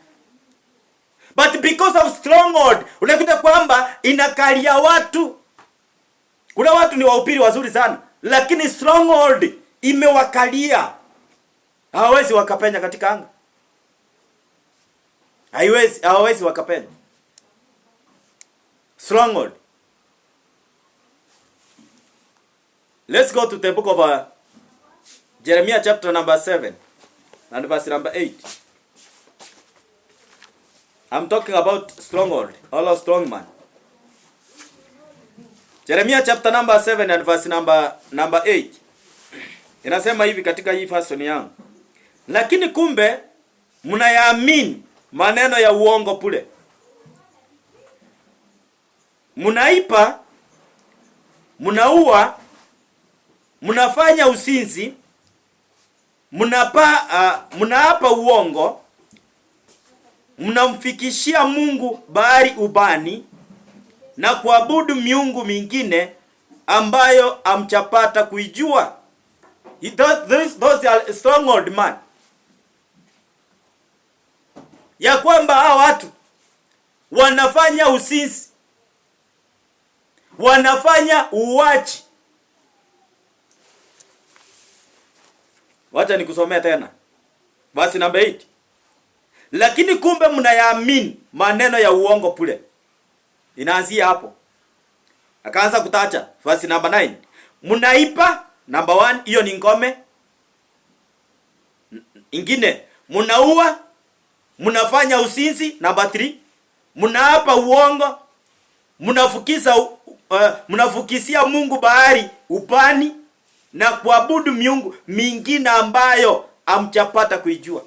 But because of stronghold, unakuta kwamba inakalia watu. Kuna watu ni wahubiri wazuri sana, lakini stronghold imewakalia. Hawawezi wakapenya katika anga. Hawawezi wakapenya. Stronghold. Let's go to the book of Jeremiah chapter number 7 and verse number 8. I'm talking about stronghold, or strong man. Jeremiah chapter number 7 and verse number 8. Inasema hivi katika hii version yangu. Lakini kumbe mnayaamini maneno ya uongo pule. Mnaipa, mnaua, mnafanya usinzi, mnaapa uongo, mnamfikishia Mungu bahari ubani na kuabudu miungu mingine ambayo amchapata kuijua. Those are stronghold man. Ya kwamba hao watu wanafanya usinzi, wanafanya uwachi. Wacha nikusomea tena. Verse number 8. Lakini kumbe mnayaamini maneno ya uongo pule. Inaanzia hapo. Akaanza kutacha. Verse number 9. Mnaipa, number 1, hiyo ni ngome. Ingine, mnaua, mnafanya usinzi, number 3. Mnaapa uongo, mnafukisia Mungu bahari upani na kuabudu miungu mingine ambayo amchapata kuijua.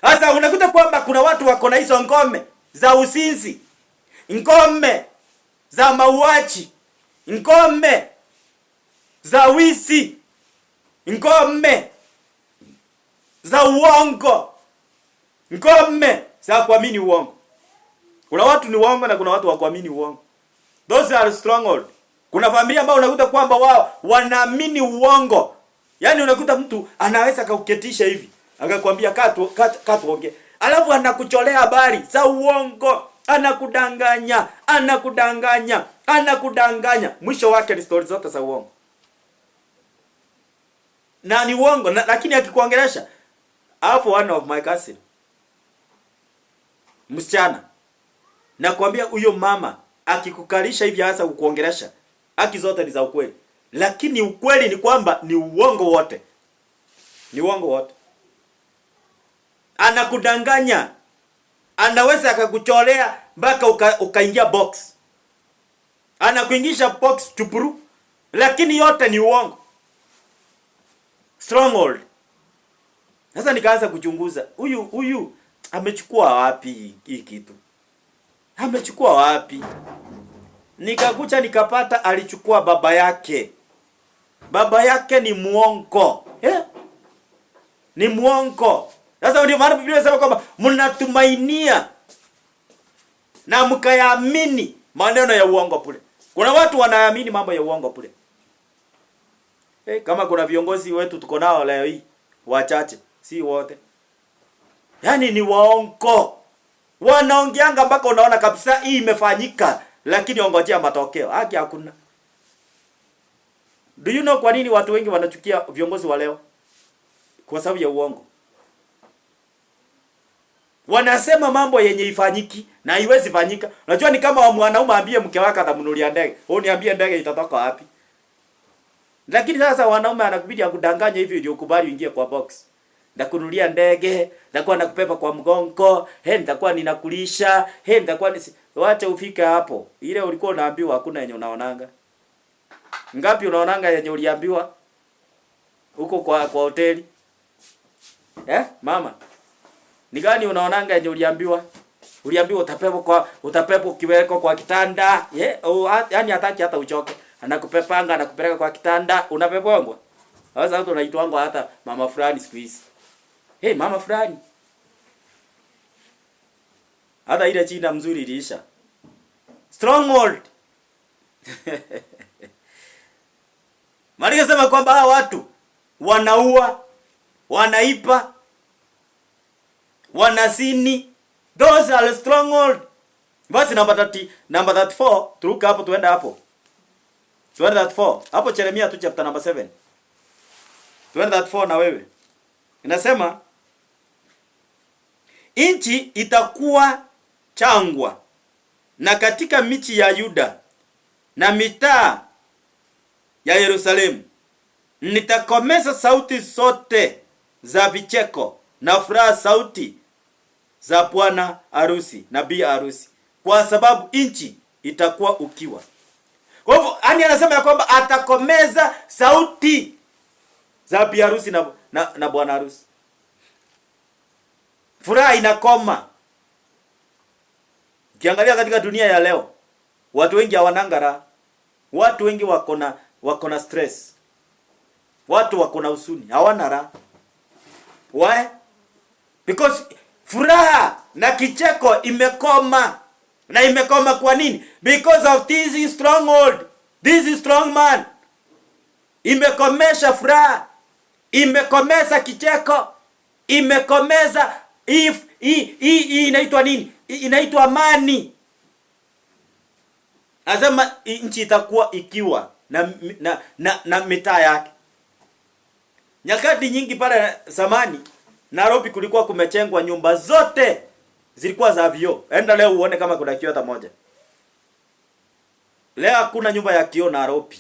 Sasa unakuta kwamba kuna watu wako na hizo ngome za usinzi, ngome za mauaji, ngome za wizi, ngome za uongo, ngome za kuamini uongo. Kuna watu ni uongo na kuna watu wa kuamini uongo. Those are stronghold. Kuna familia ambao unakuta kwamba wao wanaamini uongo. Yaani unakuta mtu anaweza kukuketisha hivi, akakwambia kaa tuongee. Alafu anakucholea habari za uongo, anakudanganya. Mwisho wake ni stories zote za uongo. Na ni uongo, lakini akikuongelesha. Alafu one of my cousin, msichana, nakwambia huyo mama akikukalisha hivi hasa kukuongelesha, haki zote ni za ukweli. Lakini ukweli ni kwamba ni uongo wote. Ni uongo wote. Anakudanganya. Anaweza akakucholea mpaka ukaingia box. Anakuingisha box chupuru, lakini yote ni uongo. Stronghold. Sasa nikaanza kuchunguza. Huyu amechukua wapi hii kitu? Amechukua wapi? Nikakucha nikapata alichukua baba yake. Baba yake ni muongo. Ni muongo. Sasa ndio maana Biblia inasema kwamba mnatumainia na mkayaamini maneno ya uongo pule. Kuna watu wanaamini mambo ya uongo pule. Kama kuna viongozi wetu tuko nao leo hii, wachache, si wote. Yaani ni waongo. Wanaongeanga mpaka unaona kabisa hii imefanyika, lakini ongojea matokeo. Haki hakuna. Do you know kwa nini watu wengi wanachukia viongozi wa leo? Kwa sababu ya uongo. Wanasema mambo yenye ifanyiki na haiwezi fanyika. Unajua ni kama mwanaume ambie mke wake atamnunulia ndege. Wewe niambie ndege itatoka wapi? Lakini sasa wanaume anakubidi akudanganye hivi ndio ukubali uingie kwa box. Ndakununulia ndege, ndakuwa nakupepa kwa mgongo, nitakuwa ninakulisha, nitakuwa wacha ufike hapo. Ile ulikuwa unaambiwa hakuna yenye unaonanga. Ngapi unaonanga yenye uliambiwa huko kwa hoteli? Mama. Ni gani unaonanga yenye uliambiwa? Uliambiwa utapepo kiweko kwa kitanda. Yaani hataki hata uchoke. Anakupepanga, anakupeleka kwa kitanda, unapepongwa. Sasa watu wanaitwangwa hata mama fulani siku hizi. Mama fulani. Hata ile jina mzuri iliisha. Stronghold. Maria sema kwamba hawa watu wanaua, wanaipa, wanasini. Those are stronghold. Verse number 34, turuka hapo tuenda hapo. 234. Hapo Yeremia tu chapter number 7. 234 na wewe. Inasema nchi itakuwa changwa na katika michi ya Yuda na mitaa ya Yerusalemu nitakomeza sauti zote za vicheko na furaha, sauti za bwana harusi na bi harusi, kwa sababu nchi itakuwa ukiwa. Kwa hivyo anasema ya kwamba atakomeza sauti za bi harusi na bwana harusi. Furaha inakoma. Ukiangalia katika dunia ya leo, watu wengi hawananga raha. Watu wengi wako na stress. Watu wako na huzuni, hawana raha. Why? Because furaha na kicheko imekoma. Na imekoma kwa nini? Because of this stronghold. This strong man. Imekomesha furaha. Imekomeza kicheko. Imekomeza hii inaitwa nini? Inaitwa amani. Azama nchi itakuwa ikiwa na mitaa yake. Nyakati nyingi pale zamani Nairobi kulikuwa kumechengwa, nyumba zote zilikuwa za vioo. Enda leo uone kama kuna kioo hata moja. Leo hakuna nyumba ya kioo Nairobi.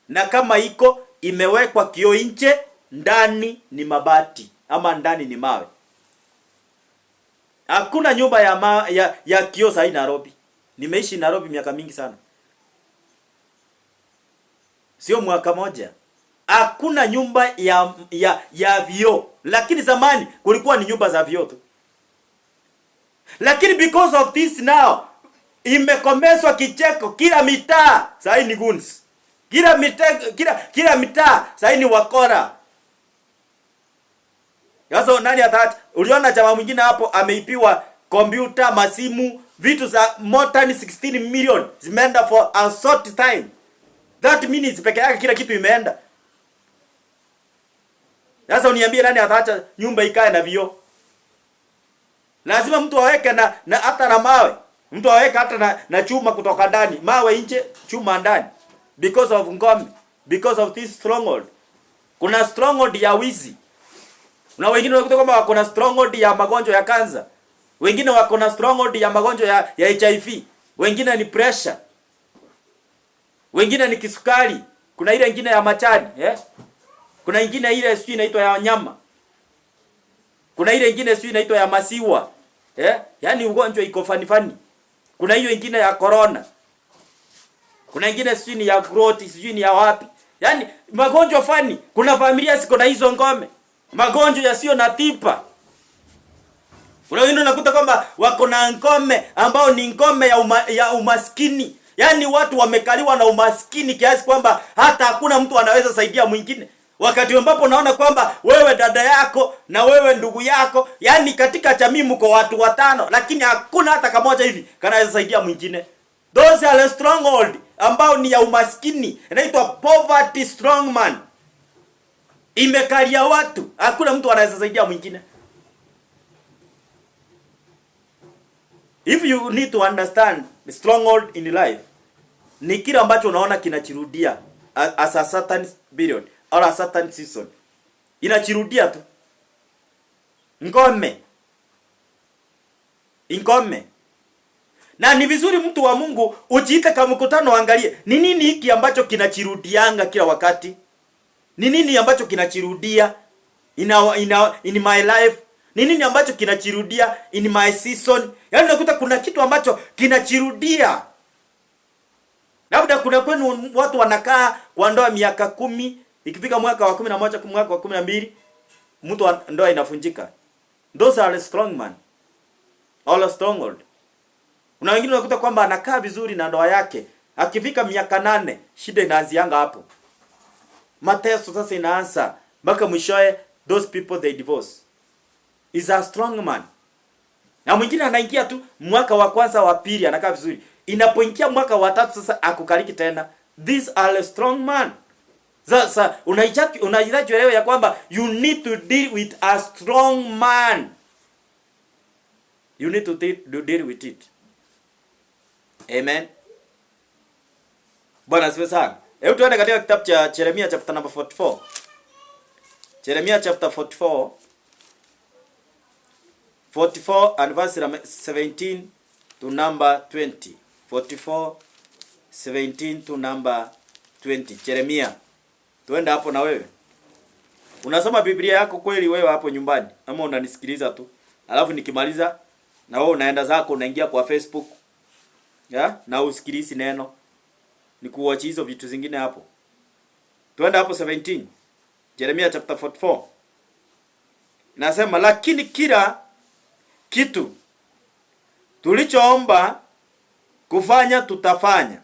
Na kama iko imewekwa kioo nje, ndani ni mabati ama ndani ni mawe. Hakuna nyumba ya kioo sahi Nairobi. Nimeishi Nairobi miaka mingi sana. Sio mwaka moja. Hakuna nyumba ya vioo. Lakini zamani kulikuwa ni nyumba za vioo tu. Lakini because of this now imekomeshwa kicheko kila mitaa. Sahi ni goons. Kila mitaa sahi ni wakora. Sasa nani ataacha? Uliona chama mwingine hapo ameipiwa kompyuta, masimu, vitu za more than 16 million zimeenda for a short time. That minutes peke yake kila kitu imeenda. Sasa uniambie nani ataacha nyumba ikae na vioo? Lazima mtu aweke na hata na mawe. Mtu aweke hata na chuma kutoka ndani, mawe nje, chuma ndani. Because of ngome, because of this stronghold. Kuna stronghold ya wizi. Na wengine wanakuta kwamba wako na stronghold ya magonjwa ya kansa. Wengine wako na stronghold ya magonjwa ya HIV. Wengine ni pressure. Wengine ni kisukari. Kuna ile nyingine ya machani, Kuna nyingine ile sijui inaitwa ya nyama. Kuna ile nyingine sijui inaitwa ya masiwa. Yaani ugonjwa iko fani. Kuna hiyo nyingine ya corona. Kuna nyingine sijui ni ya growth, sijui ni ya wapi. Yaani magonjwa fani. Kuna familia ziko na hizo ngome. Magonjwa yasio na tiba. Kuna wengine unakuta kwamba wako na ngome ambao ni ngome ya umaskini. Yaani watu wamekaliwa na umaskini kiasi kwamba hata hakuna mtu anaweza saidia mwingine. Wakati ambapo naona kwamba wewe dada yako na wewe ndugu yako, yani katika jamii mko watu 5, lakini hakuna hata kamoja hivi kanaweza saidia mwingine. Those are stronghold ambao ni ya umaskini. Inaitwa poverty strong man. Imekalia watu, hakuna mtu anaweza saidia mwingine. If you need to understand the stronghold in life, ni kile ambacho unaona kinachirudia as a certain period or a certain season. Inachirudia tu. Ngome. Na ni vizuri mtu wa Mungu ujiite kama mkutano, angalie ni nini hiki ambacho kinachirudianga kila wakati. Ni nini ambacho kinachirudia in my life? Ni nini ambacho kinachirudia in my season? Yaani unakuta kuna kitu ambacho kinachirudia. Labda kuna kwenu watu wanakaa kwa ndoa miaka 10, ikifika mwaka wa 11, mwaka wa 12, mtu ndoa inafunjika. Those are strong man. All stronghold. Kuna wengine unakuta kwamba anakaa vizuri na ndoa yake, akifika miaka 8, shida inaanzianga hapo. Mateso sasa inaanza mpaka mwishoe those people they divorce. Is a strong man. Na mwingine anaingia tu mwaka wa kwanza wa pili anakaa vizuri. Inapoingia mwaka wa 3 sasa akukaliki tena. These are a strong man. Sasa unahitaji wewe ya kwamba you need to deal with a strong man. You need to deal with it. Amen. Bwana asifiwe sana. Hebu tuende katika kitabu cha Jeremiah chapter number 44. Jeremiah chapter 44. 44 and verse 17 to number 20. 44 17 to number 20. Jeremiah. Tuende hapo na wewe. Unasoma Biblia yako kweli wewe hapo nyumbani ama unanisikiliza tu? Alafu nikimaliza na wewe unaenda zako unaingia kwa Facebook. Na usikilizi neno. Nikuwatch hizo vitu zingine hapo. Tuende hapo 17. Jeremiah chapter 44. Nasema lakini kila kitu tulichoomba kufanya tutafanya.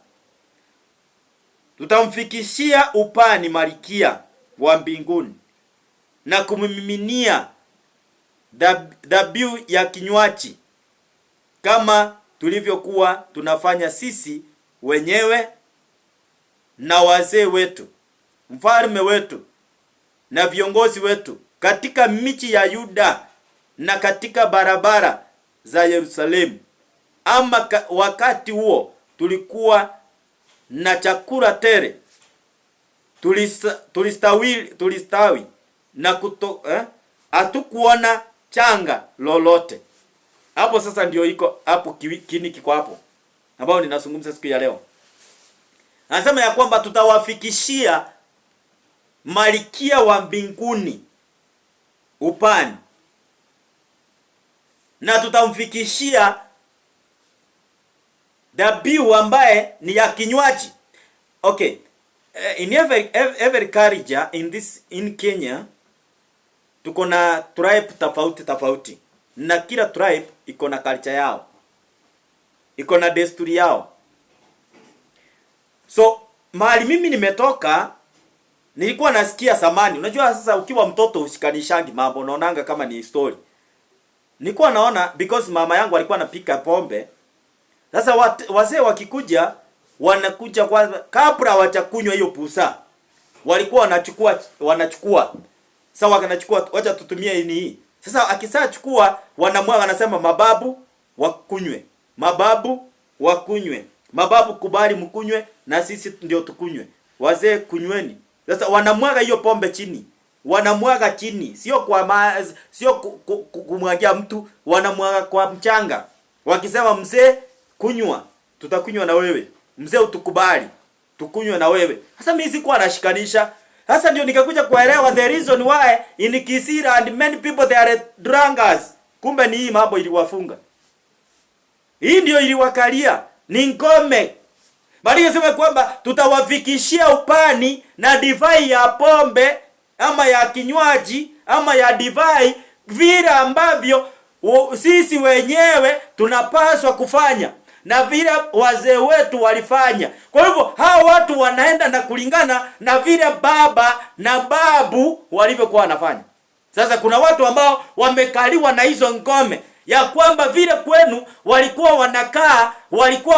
Tutamfikishia upani Malkia wa mbinguni na kumiminia dhabihu ya kinywaji kama tulivyokuwa tunafanya sisi wenyewe na wazee wetu, mfalme wetu na viongozi wetu katika miji ya Yuda na katika barabara za Yerusalemu. Ama wakati huo tulikuwa na chakula tele, tulistawi na hatukuona changa lolote. Hapo sasa ndio iko hapo kini kiko hapo ambao ninazungumza siku ya leo. Anasema ya kwamba tutawafikishia Malkia wa mbinguni upani na tutamfikishia dhabihu ambaye ni ya kinywaji. Okay. In every culture in Kenya tuko na tribe tofauti. Na kila tribe iko na culture yao. Iko na desturi yao. So, mahali mimi nimetoka nilikuwa nasikia samani. Unajua sasa ukiwa mtoto usikanishangi mambo, unaonanga kama ni story. Nilikuwa naona because mama yangu alikuwa anapika pombe. Sasa wazee wakikuja wanakuja kwanza, kabla hawajakunywa hiyo pusa, walikuwa wanachukua sawa, kanachukua, wacha tutumie hii. Sasa akisachukua wanamwaga, anasema mababu wakunywe, mababu wakunywe, mababu kubali mkunywe na sisi ndio tukunywe, wazee kunyweni. Sasa wanamwaga hiyo pombe chini, wanamwaga chini, sio kumwagia mtu, wanamwaga kwa mchanga, wakisema mzee kunywa, tutakunywa na wewe, mzee utukubali tukunywe na wewe. Sasa mimi sikuwa nashikanisha. Sasa ndio nikakuja kuelewa the reason why in Kisii and many people they are drunkards. Kumbe ni hii mambo iliwafunga. Hii ndio iliwakalia, ni ngome. Bali yasema kwamba tutawafikishia upani na divai ya pombe ama ya kinywaji ama ya divai vile ambavyo sisi wenyewe tunapaswa kufanya na vile wazee wetu walifanya. Kwa hivyo hao watu wanaenda na kulingana na vile baba na babu walivyokuwa wanafanya. Sasa kuna watu ambao wamekaliwa na hizo ngome ya kwamba vile kwenu walikuwa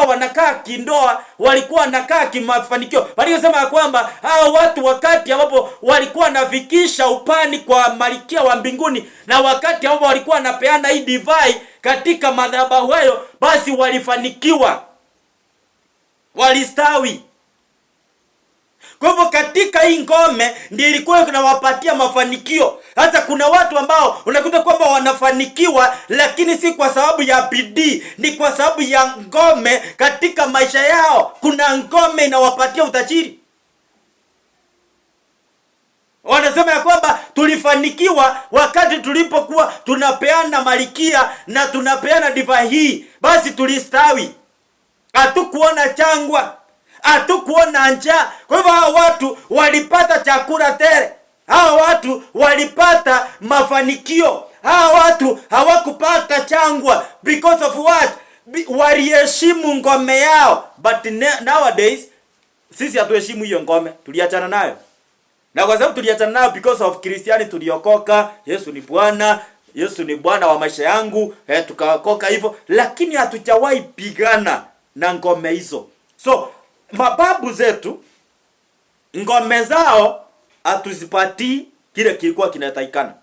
wanakaa kindoa, walikuwa wanakaa kimafanikio. Walisema kwamba hao watu wakati ambapo walikuwa nafikisha upani kwa Malkia wa mbinguni, na wakati ambapo walikuwa wanapeana hii divai katika madhabahu hayo, basi walifanikiwa, walistawi. Kwa hivyo katika hii ngome ndio ilikuwa inawapatia mafanikio. Hata kuna watu ambao unakuta kwamba wanafanikiwa, lakini si kwa sababu ya bidii, ni kwa sababu ya ngome katika maisha yao. Kuna ngome inawapatia utajiri. Wanasema ya kwamba tulifanikiwa wakati tulipokuwa tunapeana Malkia na tunapeana divai hii, basi tulistawi. Hatukuona changwa, hatukuona njaa. Kwa hivyo hao watu walipata chakula tele, hao watu walipata mafanikio, hao watu hawakupata changwa. Because of what? Waliheshimu ngome yao. But nowadays sisi hatuheshimu hiyo ngome, tuliachana nayo. Na kwa sababu tuliachana nayo because of Christianity, tuliokoka, Yesu ni Bwana, Yesu ni Bwana wa maisha yangu, tukaokoka hivyo, lakini hatujawahi pigana na ngome hizo. So mababu zetu ngome zao hatuzipatii kile kilikuwa kinatakikana.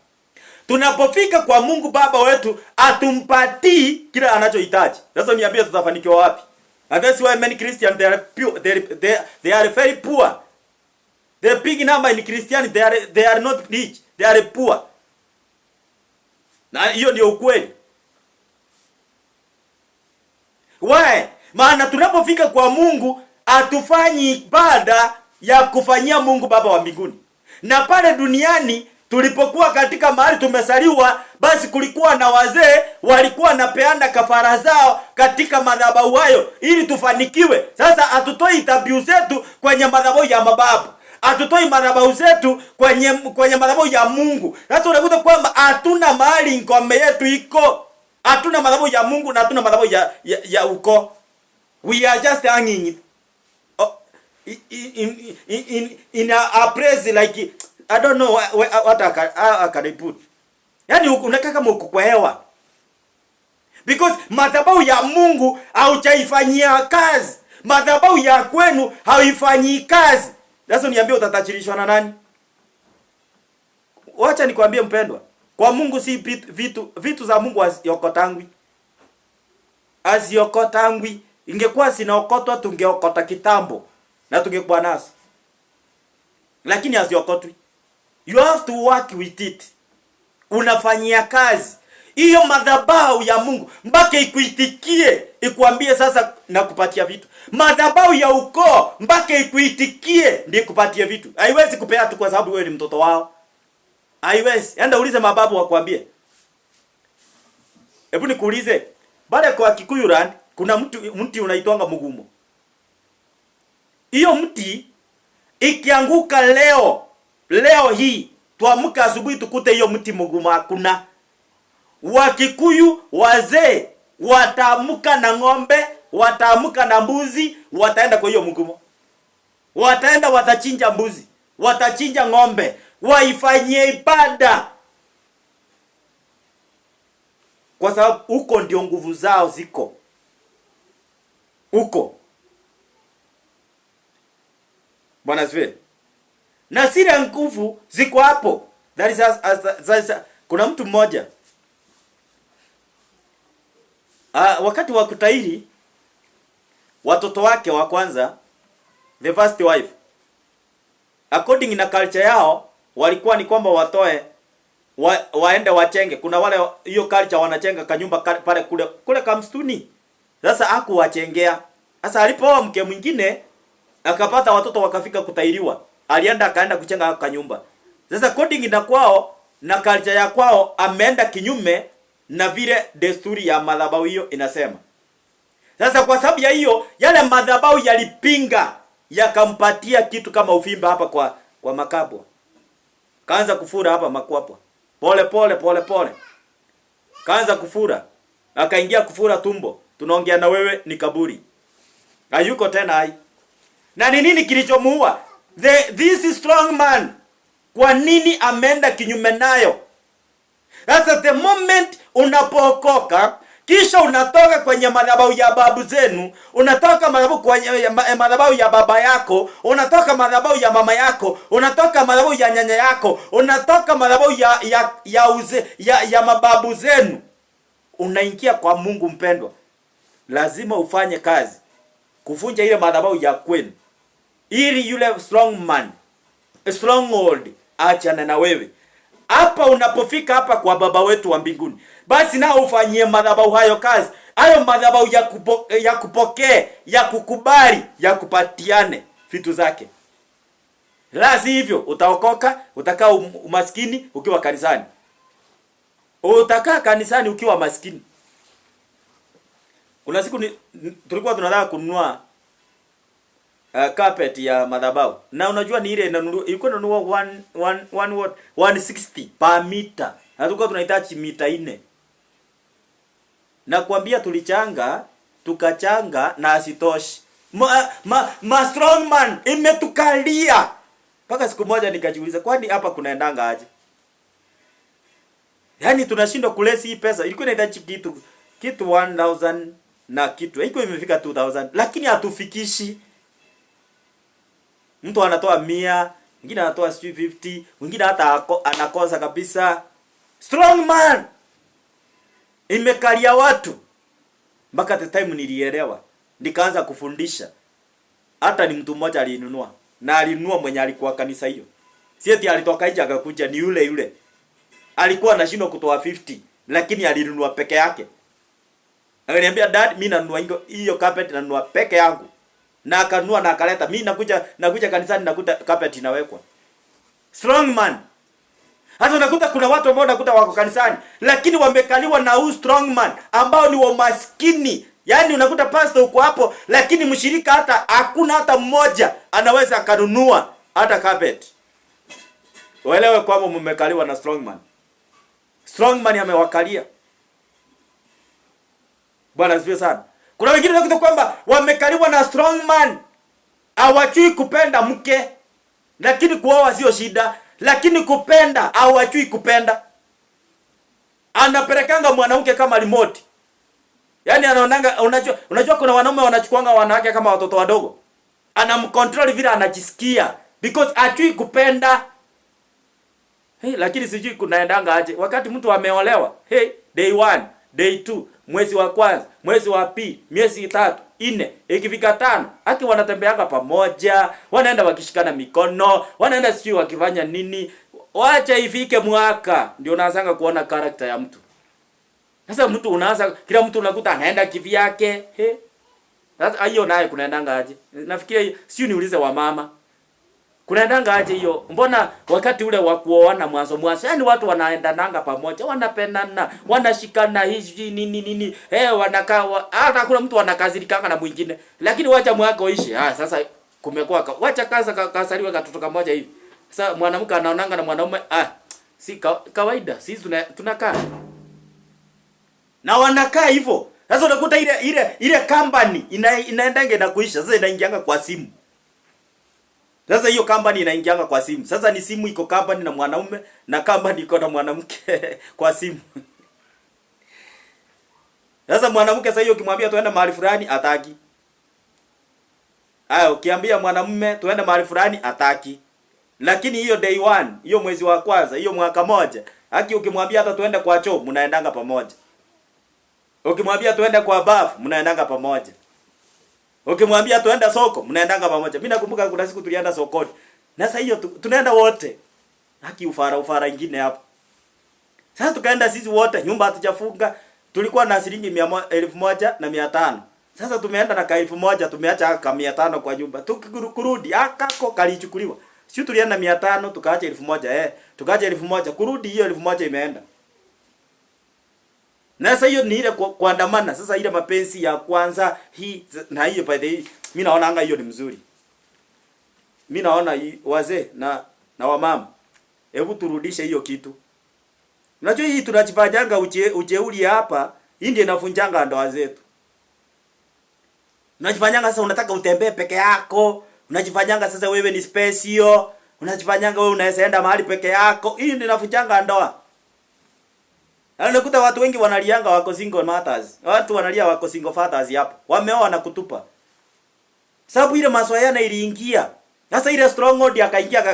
Tunapofika kwa Mungu Baba wetu atumpatii kile anachohitaji. Sasa niambie tutafanikiwa wapi? And that's why many Christians they are very poor. The big number in Christianity they are not rich, they are poor. Na hiyo ndio ukweli. Why? Maana tunapofika kwa Mungu hatufanyi ibada ya kufanyia Mungu Baba wa mbinguni. Na pale duniani tulipokuwa katika mahali tumesaliwa, basi kulikuwa na wazee walikuwa napeana kafara zao katika madhabahu hayo ili tufanikiwe. Sasa hatutoi dhabihu zetu kwenye madhabahu ya mababu, hatutoi madhabahu zetu kwenye madhabahu ya Mungu. Sasa unakuta kwamba hatuna mahali ngome yetu iko, hatuna madhabahu ya Mungu na hatuna madhabahu ya uko. We are just hanging in a place like I don't know what I can put. Yani unakaa kama uko kwa hewa. Because madhabahu ya Mungu haujaifanyia kazi. Madhabahu ya kwenu hauifanyii kazi. Sasa niambie utatajirishwa na nani? Wacha nikwambie mpendwa, kwa Mungu si vitu za Mungu haziokotangwi. Haziokotangwi. Ingekuwa zinaokotwa tungeokota kitambo na tungekuwa nazo. Lakini haziokotwi. You have to work with it. Unafanyia kazi hiyo madhabahu ya Mungu mpaka ikuitikie, ikuambie sasa nakupatia vitu. Madhabahu ya ukoo mpaka ikuitikie ndio kupatia vitu. Haiwezi kupea tu kwa sababu wewe ni mtoto wao. Haiwezi. Enda ulize mababu wakwambie. Hebu nikuulize, baada kwa Kikuyu land kuna mti unaitwanga mugumo. Hiyo mti ikianguka leo hii tuamka asubuhi tukute hiyo mti mugumo hakuna. Wakikuyu wazee wataamka na ng'ombe, wataamka na mbuzi, wataenda kwa hiyo mugumo. Wataenda watachinja mbuzi, watachinja ng'ombe, waifanyie ibada. Kwa sababu huko ndio nguvu zao ziko. Huko. Bwana asifiwe. Na zile nguvu ziko hapo. Kuna mtu mmoja wakati wa kutahiri watoto wake wa kwanza, the first wife, according na culture yao walikuwa ni kwamba watoe waende wachenge. Kuna wale hiyo culture wanachenga kanyumba pale kule kamstuni. Sasa hakuwachengea. Sasa alipooa mke mwingine akapata watoto wakafika kutahiriwa, akaenda kuchenga kanyumba. Sasa according na kwao na culture ya kwao ameenda kinyume na vile desturi ya madhabahu hiyo inasema. Sasa kwa sababu ya hiyo, yale madhabahu yalipinga, yakampatia kitu kama uvimba hapa kwa makabwa. Kaanza kufura hapa makwapa. Pole. Kaanza kufura. Akaingia kufura tumbo. Tunaongea na wewe ni kaburi. Hayuko tena hai. Na ni nini kilichomuua? This strong man. Kwa nini ameenda kinyume nayo? Sasa the moment unapookoka, kisha unatoka kwenye madhabahu ya babu zenu, unatoka madhabahu ya baba yako, unatoka madhabahu ya mama yako, unatoka madhabahu ya nyanya yako, unatoka madhabahu ya mababu zenu, unaingia kwa Mungu mpendwa. Lazima ufanye kazi kuvunja ile madhabahu ya kwenu, ili yule stronghold achana na wewe. Hapa unapofika hapa kwa baba wetu wa mbinguni, basi nao ufanyie madhabahu hayo kazi. Hayo madhabahu ya kupokea, ya kukubali, ya kupatiane vitu zake. La hivyo utaokoka, utakaa umaskini ukiwa kanisani. Utakaa kanisani ukiwa maskini. Kuna siku tulikuwa tunataka kununua carpet ya madhabahu. Na unajua ni ile ilikuwa inanunua 160 per meter. Na tulikuwa tunahitaji mita 4. Na kuambia tukachanga na asitoshi. Strong man imetukalia. Paka siku moja nikajiuliza, kwani hapa kunaendanga aje? Yaani tunashindwa kulesi hii pesa. Ilikuwa inahitaji kitu 1000 na kitu. Haiko imefika 2000, lakini hatufikishi. Mtu anatoa 100, mwingine anatoa 50, mwingine hata anakosa kabisa. Strong man imekalia watu. Mpaka the time nilielewa, nikaanza kufundisha. Hata ni mtu mmoja alinunua, na alinunua mwenye alikuwa kanisa hiyo. Si eti alitoka nje akakuja, ni yule. Alikuwa anashindwa kutoa 50, lakini alinunua peke yake. Akaniambia, dad, mimi nanunua hiyo carpet, nanunua peke yangu. Na akanunua na akaleta. Mimi nakuja kanisani nakuta carpet inawekwa. Strong man. Hata unakuta kuna watu ambao unakuta wako kanisani, lakini wamekaliwa na huyu strong man ambao ni wa maskini. Yaani unakuta pastor uko hapo, lakini mshirika hata hakuna hata mmoja anaweza akanunua hata carpet. Uelewe kwamba mmekaliwa na strong man. Strong man amewakalia. Bwana asifiwe sana. Kuna wengine wanakuta kwamba wamekaliwa na strong man. Hawajui kupenda mke, lakini kuoa sio shida, lakini kupenda hawajui kupenda. Anapelekanga mwanamke kama remote. Yaani anaonanga, unajua kuna wanaume wanachukuanga wanawake kama watoto wadogo. Anamcontrol vile anajisikia because hajui kupenda. Lakini sijui kunaendanga aje. Wakati mtu ameolewa, day 1, day 2, mwezi wa kwanza, mwezi wa pili, miezi 3, 4, ikifika 5, haki wanatembeanga pamoja, wanaenda wakishikana mikono, wanaenda sijui wakifanya nini. Wacha ifike mwaka ndio unaanza kuona character ya mtu. Sasa mtu unaanza, kila mtu unakuta anaenda kivyake. Sasa hiyo naye kunaendanga aje? Nafikiria sio niulize wa mama. Kunaendanga aje hiyo? Mbona wakati ule wa kuoana mwanzo, yani watu wanaendananga pamoja, wanapendana, wanashikana hizi nini. Wanakaa hata kuna mtu anakazirikanga na mwingine. Lakini wacha mwaka uishi. Sasa kumekuwa wacha kasaliwa katoto kamoja hivi. Sasa mwanamke anaonanga na mwanaume, si kawaida. Sisi tunakaa. Na wanakaa hivyo. Sasa unakuta ile company inaendanga na kuisha. Sasa inaingianga kwa simu. Sasa hiyo company inaingianga kwa simu. Sasa ni simu iko company na mwanaume na company iko na mwanamke kwa simu. Sasa mwanamke sasa hiyo ukimwambia tuende mahali fulani hataki. Haya, ukiambia mwanamume tuende mahali fulani ataki. Lakini hiyo day one, hiyo mwezi wa kwanza, hiyo mwaka moja, haki ukimwambia hata tuende kwa choo, mnaendanga pamoja. Ukimwambia tuende kwa bafu, mnaendanga pamoja. Ukimwambia tuende soko, mnaendanga pamoja. Mimi nakumbuka kuna siku tulienda sokoni. Na sasa hiyo tunaenda wote. Haki ufara ingine hapo. Sasa tukaenda sisi wote, nyumba hatujafunga. Tulikuwa na shilingi 1,500. Sasa tumeenda na 1,000, tumeacha 500 kwa nyumba. Tukurudi akako kalichukuliwa. Sisi tulienda 500 tukaacha 1,000 tukaacha 1,000 kurudi hiyo 1,000 imeenda. Na sasa hiyo ni ile kuandamana. Sasa ile mapenzi ya kwanza hii na hiyo by the way, mimi naona anga hiyo ni mzuri. Mimi naona wazee na wamama, hebu turudishe hiyo kitu. Unajua hii tunajifanyanga ujeuri hapa, hii ndio inafunjanga ndoa zetu. Unajifanyanga sasa unataka utembee peke yako, unajifanyanga sasa wewe ni special, unajifanyanga wewe unaweza enda mahali peke yako. Hii ndio inafunjanga ndoa. Unakuta watu wengi wanalianga wako single mothers. Watu wanalia wako single fathers hapo. Wameoa na kutupa. Sababu ile maswayana iliingia. Sasa ile stronghold akaingia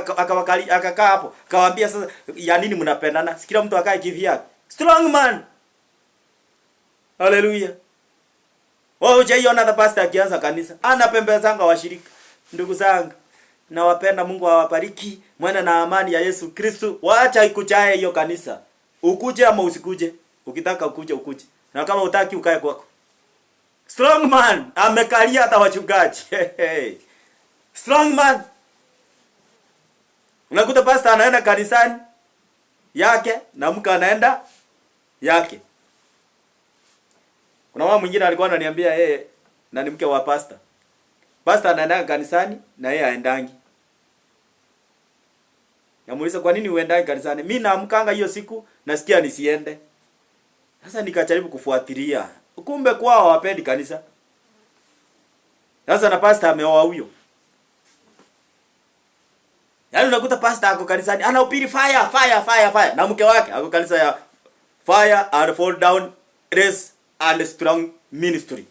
akakaa hapo. Kawaambia sasa ya nini mnapendana? Kila mtu akae kivyake. Strong man. Hallelujah. Wao hujaiona the pastor akianza kanisa. Anapembezanga washirika. Ndugu zangu, nawapenda, Mungu awabariki. Mwende na amani ya Yesu Kristo. Waacha ikujae hiyo kanisa. Ukuje ama usikuje. Ukitaka ukuje. Na kama utaki ukae kwako. Strong man amekalia hata wachungaji. Strong man. Unakuta pastor anaenda kanisani yake na mke anaenda yake. Kuna mama mwingine alikuwa ananiambia yeye na ni mke wa pastor. Pastor anaenda kanisani na yeye aendangi. Namuuliza kwa nini uendangi kanisani? Mimi naamkanga hiyo siku nasikia nisiende. Sasa nikajaribu kufuatilia. Kumbe kwao hawapendi kanisa. Sasa na pastor ameoa huyo. Yaani unakuta pastor ako kanisani anahubiri fire na mke wake ako kanisa ya fire and fall down race and strong ministry.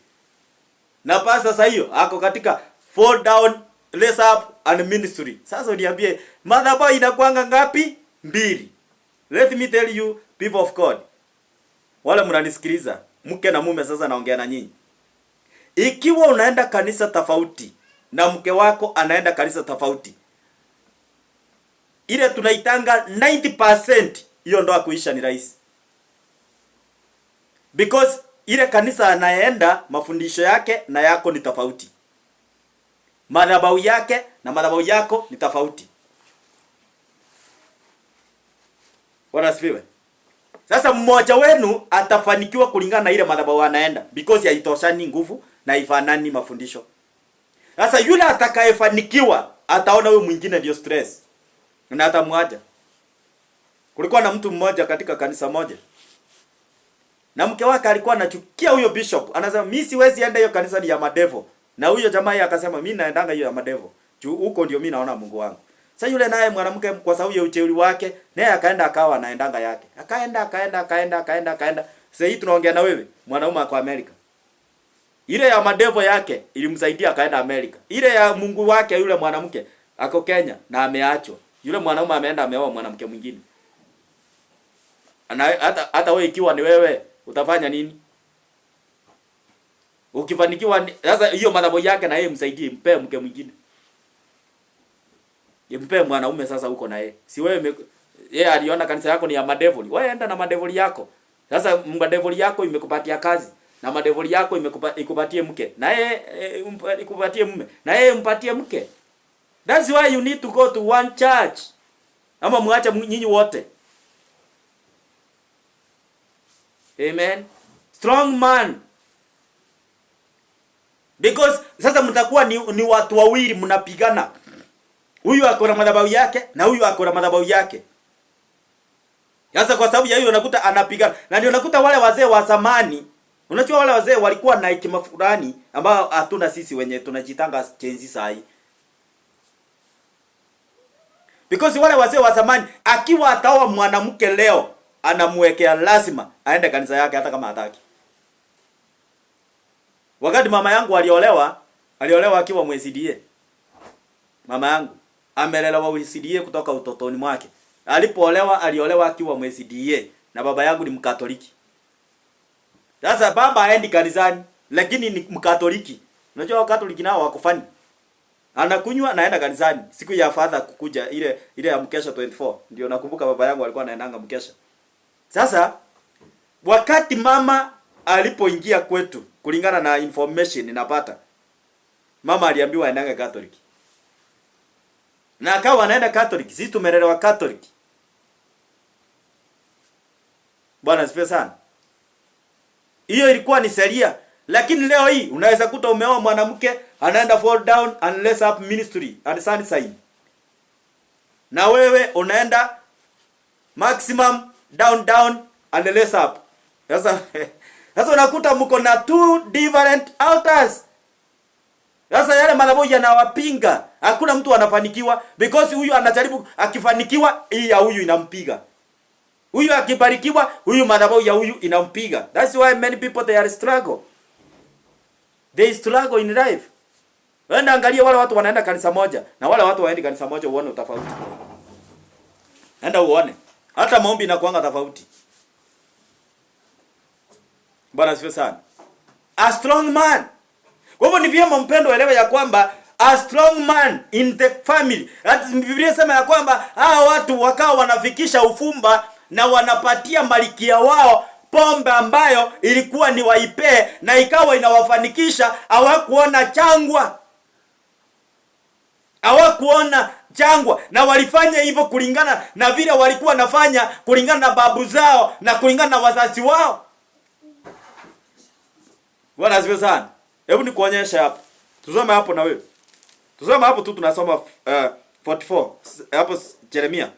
Na pastor sasa hiyo ako katika fall down raise up and ministry. Sasa uniambie madhabahu inakuanga ngapi? 2. Let me tell you people of God. Wale mnanisikiliza, mke na mume sasa naongea na nyinyi. Ikiwa unaenda kanisa tofauti na mke wako anaenda kanisa tofauti, ile tunaitanga 90% hiyo ndoa kuisha ni rahisi. Because ile kanisa anaenda mafundisho yake na yako ni tofauti. Madhabahu yake na madhabahu yako ni tofauti. Wanasifiwe. Sasa mmoja wenu atafanikiwa kulingana na ile madhabahu anaenda because haitoshani nguvu na haifanani mafundisho. Sasa yule atakayefanikiwa ataona huyo mwingine ndio stress na atamwacha. Kulikuwa na mtu mmoja katika kanisa moja. Na mke wake alikuwa anachukia huyo bishop. Anasema mimi siwezi enda hiyo kanisa ni ya madevo. Na huyo jamaa yake akasema mimi naendanga hiyo ya madevo. Huko ndio mimi naona Mungu wangu. Sasa yule naye mwanamke kwa sababu ya ucheuri wake, naye akaenda akawa anaendanga yake. Akaenda. Sasa hii tunaongea na wewe, mwanaume kwa Amerika. Ile ya madevo yake ilimsaidia akaenda Amerika. Ile ya Mungu wake yule mwanamke ako Kenya na ameachwa. Yule mwanaume ameenda ameoa mwanamke mwingine. Hata wewe ikiwa ni wewe utafanya nini? Ukifanikiwa sasa hiyo madhabahu yake na yeye msaidie, mpe mke mwingine. Mpe mwanaume sasa huko na yeye. Si wewe yeye aliona kanisa yako ni ya madevil. Wewe enda na madevil yako. Sasa madevil yako imekupatia kazi na madevil yako ikupatie mke. Na yeye ikupatie mume. Na yeye mpatie mke. That's why you need to go to one church. Ama muache nyinyi wote. Amen. Strong man. Because sasa mtakuwa ni watu wawili mnapigana. Huyu ako na madhabahu yake na huyu ako na madhabahu yake. Sasa kwa sababu ya hiyo unakuta anapigana. Na ndio unakuta wale wazee wa zamani, unajua wale wazee walikuwa na hekima fulani ambao hatuna sisi wenye tunajitanga chenzi sahi. Because wale wazee wa zamani akiwa ataoa mwanamke leo anamwekea lazima aende kanisa yake hata kama hataki. Wakati mama yangu aliolewa, Aliolewa akiwa MCDA. Mama yangu amelelewa MCDA kutoka utotoni mwake. Alipoolewa aliolewa akiwa MCDA na baba yangu ni Mkatoliki. Sasa baba haendi kanisani lakini ni Mkatoliki. Unajua Wakatoliki nao wako funny. Anakunywa naenda kanisani. Siku ya father kukuja ile ya mkesha 24. Ndio nakumbuka baba yangu alikuwa anaendanga mkesha. Sasa wakati mama alipoingia kwetu kulingana na information ninapata, mama aliambiwa aendanga Catholic. Na akawa anaenda Catholic. Sisi tumelelewa Catholic. Bwana asifiwe sana. Hiyo ilikuwa ni sheria. Lakini leo hii unaweza kuta umeoa mwanamke anaenda fall down and lace up ministry and sunshine. Na wewe unaenda maximum down and lace up. Sasa unakuta mko na two different altars. Sasa yale madhabahu yanawapinga. Hakuna mtu anafanikiwa because huyu anajaribu akifanikiwa hii ya huyu inampiga. Huyu akibarikiwa huyu madhabahu ya huyu inampiga. That's why many people they are struggle. They struggle in life. Wenda angalia wale watu wanaenda kanisa moja na wale watu waendi kanisa moja uone tofauti. Enda uone. Hata maombi inakuanga tofauti. Bwana asifiwe sana. A strong man. Kwa hivyo ni vyema mpendo elewe ya kwamba a strong man in the family. Biblia inasema ya kwamba hao watu wakao wanafikisha ufumba na wanapatia malikia wao pombe ambayo ilikuwa ni waipee na ikawa inawafanikisha. Hawakuona changwa. Hawakuona changwa na walifanya hivyo kulingana na vile walikuwa nafanya kulingana na babu zao na kulingana na wazazi wao. Bwana asifiwe sana. Hebu nikuonyeshe hapo. Tusome hapo na wewe. Tusome hapo tu tunasoma 44 hapo Yeremia.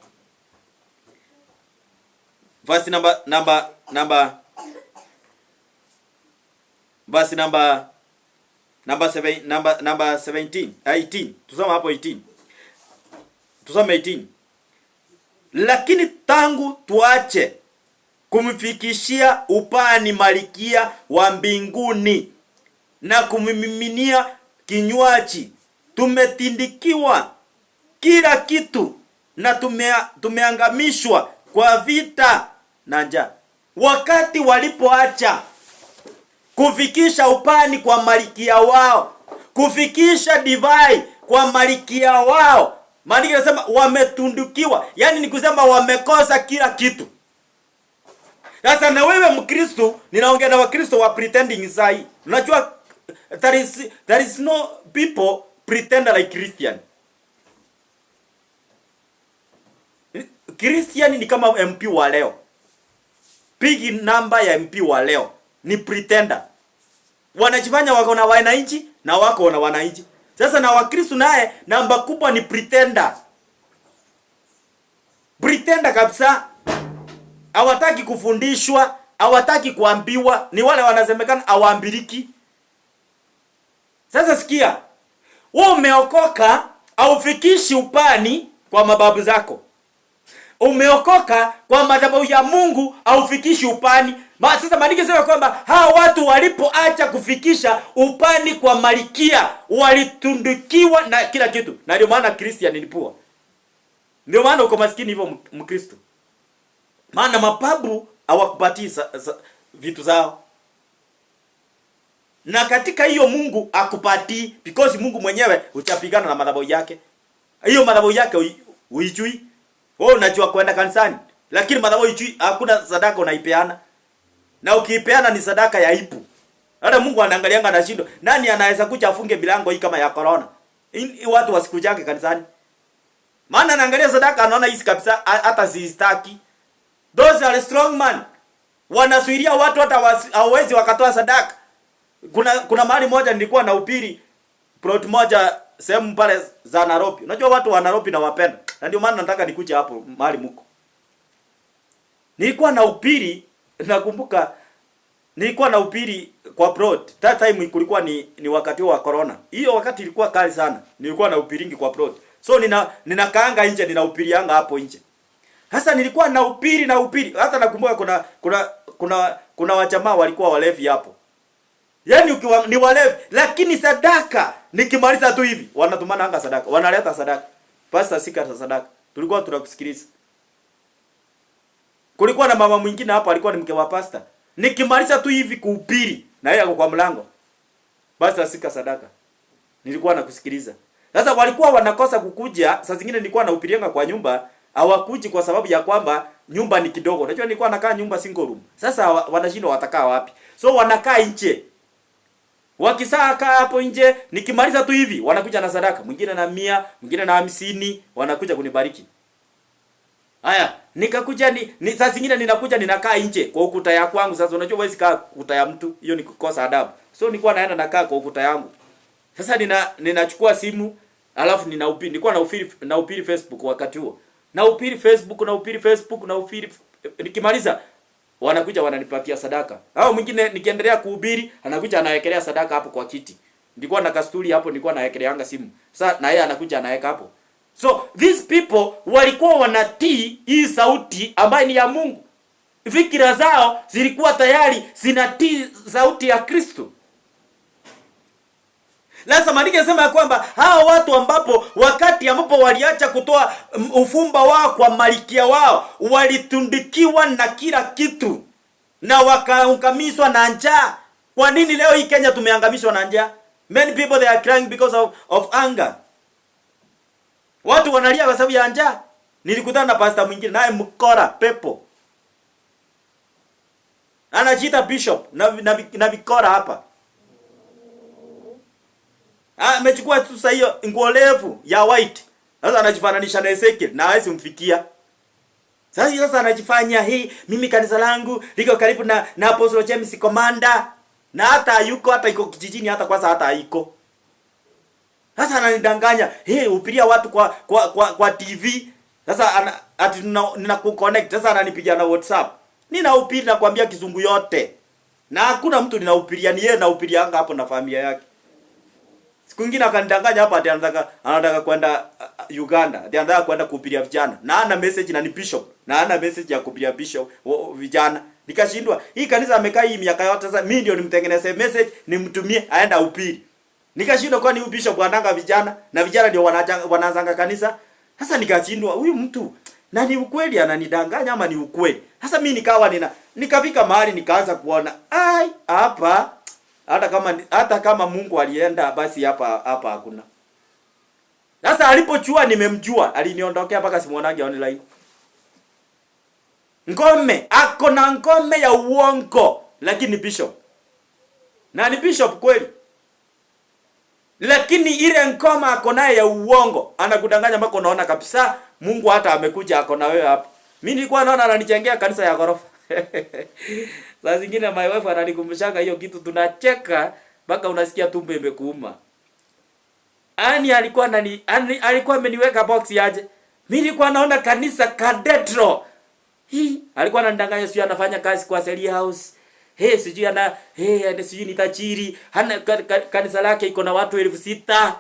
Verse number 17 18. Tusome hapo 18. Tusome 18. Lakini tangu tuache kumfikishia upani malikia wa mbinguni na kumiminia kinywaji, tumetindikiwa kila kitu na tumeangamishwa kwa vita na njaa. Wakati walipoacha kufikisha upani kwa malikia wao, kufikisha divai kwa malikia wao, maandiko yanasema wametundukiwa, yani ni kusema wamekosa kila kitu. Sasa na wewe Mkristo, ninaongea na Wakristo wa pretending sai. Unajua there is no people pretend like Christian. Christian ni kama MP wa leo. Big number ya MP wa leo ni pretender. Wanajifanya wako na wananchi na wako na wananchi. Sasa na Wakristo naye namba kubwa ni pretender. Pretender kabisa. Hawataki kufundishwa, hawataki kuambiwa, ni wale wanasemekana hawaambiriki. Sasa sikia, wewe umeokoka, haufikishi upani kwa mababu zako. Umeokoka kwa madhabahu ya Mungu, haufikishi upani. Sasa maandiko yanasema kwamba hao watu walipoacha kufikisha upani kwa malikia, walitundukiwa na kila kitu. Na ndio maana Christian ni poor. Ndio maana uko maskini hivyo Mkristo. Maana mababu hawakupatii vitu zao. Na katika hiyo Mungu akupatii because Mungu mwenyewe utapigana na madhabahu yake. Hiyo madhabahu yake uijui. Wewe unajua kwenda kanisani, lakini madhabahu uijui, hakuna sadaka unaipeana. Na ukiipeana ni sadaka ya ipu. Hata Mungu anaangalianga na shindo. Nani anaweza kuja afunge bilango hii kama ya corona? Watu wasikujake kanisani. Maana anaangalia sadaka anaona hizi kabisa hata sistaki. Those are strong man. Wanasuiria watu hata hawezi wakatoa sadaka. Kuna mahali moja nilikuwa na upiri plot moja sehemu pale za Nairobi. Unajua watu wa Nairobi na wapenda. Na ndio maana nataka nikuje hapo mahali mko. Nilikuwa na upiri, nakumbuka nilikuwa na upiri kwa plot. That time kulikuwa ni wakati wa corona. Hiyo wakati ilikuwa kali sana. Nilikuwa na upiringi kwa plot. So ninakaanga nje, ninaupirianga hapo nje. Sasa nilikuwa na upiri. Hata nakumbuka kuna wajamaa walikuwa walevi hapo. Yaani ukiwa ni walevi, lakini sadaka nikimaliza tu hivi wanatumana anga sadaka. Wanaleta sadaka. Pastor sika sadaka. Tulikuwa tunakusikiliza. Kulikuwa na mama mwingine hapa alikuwa ni mke wa pastor. Nikimaliza tu hivi kuhubiri na yeye kwa mlango. Pastor sika sadaka. Nilikuwa nakusikiliza. Sasa walikuwa wanakosa kukuja, saa zingine nilikuwa nahubirianga kwa nyumba, hawakuji kwa sababu ya kwamba nyumba ni kidogo. Unajua nilikuwa nakaa nyumba single room. Sasa wanashindwa watakaa wapi? So wanakaa nje. Wakisaa kaa hapo nje, nikimaliza tu hivi wanakuja na sadaka. Mwingine na 100, mwingine na 50, wanakuja kunibariki. Haya, nikakuja ni saa zingine ninakuja ninakaa nje kwa ukuta ya kwangu. Sasa unajua huwezi kaa ukuta ya mtu, hiyo ni kukosa adabu. So nilikuwa naenda nakaa kwa ukuta yangu. Sasa ninachukua simu, alafu nilikuwa nahubiri Facebook wakati huo. Nahubiri Facebook, nikimaliza wanakuja wananipatia sadaka. Au mwingine nikiendelea kuhubiri, anakuja anawekelea sadaka hapo kwa kiti. Nilikuwa na kasturi hapo, nilikuwa nawekeleanga simu. Sasa na yeye anakuja anaweka hapo. So these people walikuwa wanatii hii sauti ambayo ni ya Mungu. Fikira zao zilikuwa tayari zinatii sauti ya Kristo. Lazima maandiko yanasema ya kwamba hao watu wakati ambapo waliacha kutoa ufumba wao kwa malikia wao, walitundikiwa na kila kitu na wakaangamizwa na njaa. Kwa nini leo hii Kenya tumeangamizwa na njaa? Many people they are crying because of anger. Watu wanalia kwa sababu ya njaa. Nilikutana na pastor mwingine naye mkora pepo. Anajiita bishop na vikora hapa. Amechukua tu sasa hiyo nguo refu ya white. Sasa anajifananisha na Ezekiel na hawezi mfikia. Sasa anajifanya mimi kanisa langu liko karibu na Apostle James Commander, na hata yuko hata iko kijijini, hata kwanza hata haiko. Sasa ananidanganya, upiria watu kwa TV. Sasa ati ninakuconnect. Sasa ananipigia na WhatsApp. Ninahubiri na kuambia kizungu yote. Na hakuna mtu ninahubiria, ni yeye nahubirianga hapo na familia yake. Siku nyingine akanidanganya hapa ati anataka kwenda Uganda. Ati anataka kwenda kuhubiria vijana. Na ana message na ni bishop. Na ana message ya kuhubiria bishop vijana. Nikashindwa. Hii kanisa amekaa hii miaka yote, sasa mimi ndio nimtengenezee message nimtumie aenda hubiri. Nikashindwa kwani huyu bishop anataka vijana na vijana ndio wanaanzanga kanisa. Sasa nikashindwa huyu mtu na ni ukweli ananidanganya ama ni ukweli. Sasa mimi nikafika mahali nikaanza kuona hapa hata kama Mungu alienda basi hapa hakuna. Sasa alipochua nimemjua, aliniondokea mpaka simuonage online. Ngome, ako na ngome ya uongo, lakini bishop. Na ni bishop kweli. Lakini ile ngoma ako naye ya uongo, anakudanganya mpaka unaona kabisa Mungu hata amekuja ako na wewe hapa. Mimi nilikuwa naona ananijengea kanisa ya ghorofa. Saa zingine my wife ananikumbushaga hiyo kitu, tunacheka mpaka unasikia tumbo imekuuma. Alikuwa ameniweka box aje. Mimi nilikuwa naona kanisa cathedral. Alikuwa ananidanganya sio anafanya kazi kwa Seli House. Sijui ni tajiri. Kanisa lake iko na watu 6,000.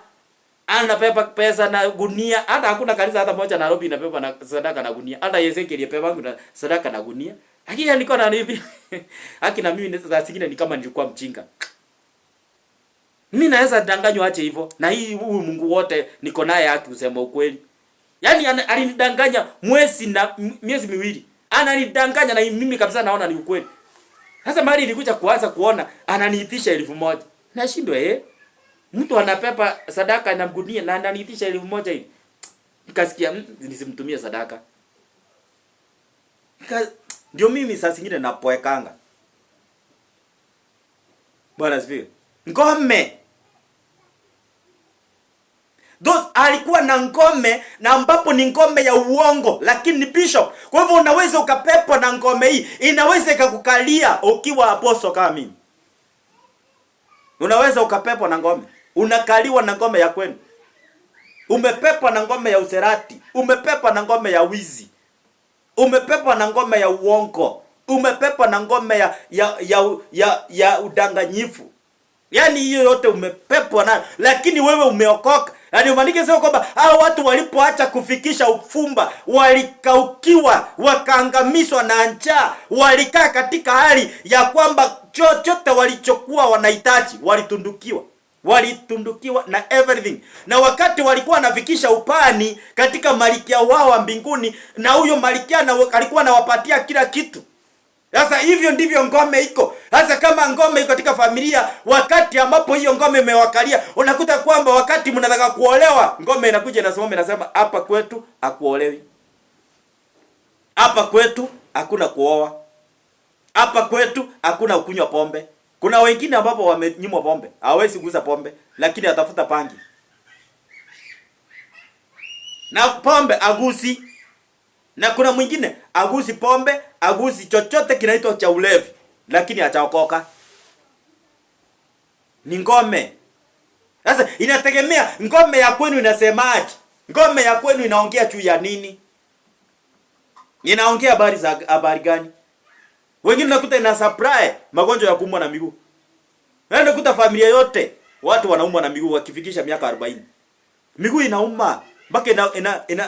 Anapepa pesa na gunia. Hata hakuna kanisa hata moja Nairobi inapepa na sadaka na gunia. Hata Ezekiel alipepa na sadaka na gunia. Lakini alikuwa ananiambia haki, na mimi saa zingine ni kama nilikuwa mjinga. Mimi naweza danganywa ache hivyo. Na huyu Mungu wote niko naye haki kusema ukweli. Yaani alinidanganya miezi miwili. Ananidanganya na mimi kabisa naona ni ukweli. Sasa mali nilikuja kuanza kuona ananiitisha 1,000. Nashindwa mtu anapepa sadaka na gunia na ananiitisha 1,000 hivi. Nikasikia nisimtumie sadaka. Ndio mimi saa zingine napoekanga. Bwana asifiwe. Ngome. Alikuwa na ngome na ambapo ni ngome ya uongo, lakini ni bishop. Kwa hivyo unaweza ukapepwa na ngome hii. Inaweza ikakukalia ukiwa apostle kama mimi. Unaweza ukapepwa na ngome. Unakaliwa na ngome ya kwenu. Umepepwa na ngome ya userati. Umepepwa na ngome ya wizi. Umepepwa na ngome ya uongo. Umepepwa na ngome ya udanganyifu. Yaani hiyo yote umepepwa nayo, lakini wewe umeokoka. Yaani umanike sio kwamba hao watu walipoacha kufikisha ufumba, walikaukiwa, wakaangamizwa na njaa, walikaa katika hali ya kwamba chochote walichokuwa wanahitaji walitundukiwa na everything. Na wakati walikuwa wanafikisha upani katika malkia wao wa mbinguni, na huyo malkia alikuwa anawapatia kila kitu. Sasa hivyo ndivyo ngome iko. Sasa kama ngome iko katika familia, wakati ambapo hiyo ngome imewakalia, unakuta kwamba wakati mnataka kuolewa, ngome inakuja inasema hapa kwetu hakuolewi. Hapa kwetu hakuna kuoa. Hapa kwetu hakuna kunywa pombe. Kuna wengine ambapo wamenyimwa pombe, hawezi kuuza pombe, lakini atafuta pangi. Na pombe agusi. Na kuna mwingine agusi pombe, agusi chochote kinaitwa cha ulevi, lakini hachaokoka. Ni ngome. Sasa inategemea ngome ya kwenu inasemaje? Ngome ya kwenu inaongea juu ya nini? Inaongea habari gani? Wengine nakuta ina supply magonjwa ya kuumwa na miguu. Na nakuta familia yote watu wanaumwa na miguu wakifikisha miaka 40. Miguu inauma mpaka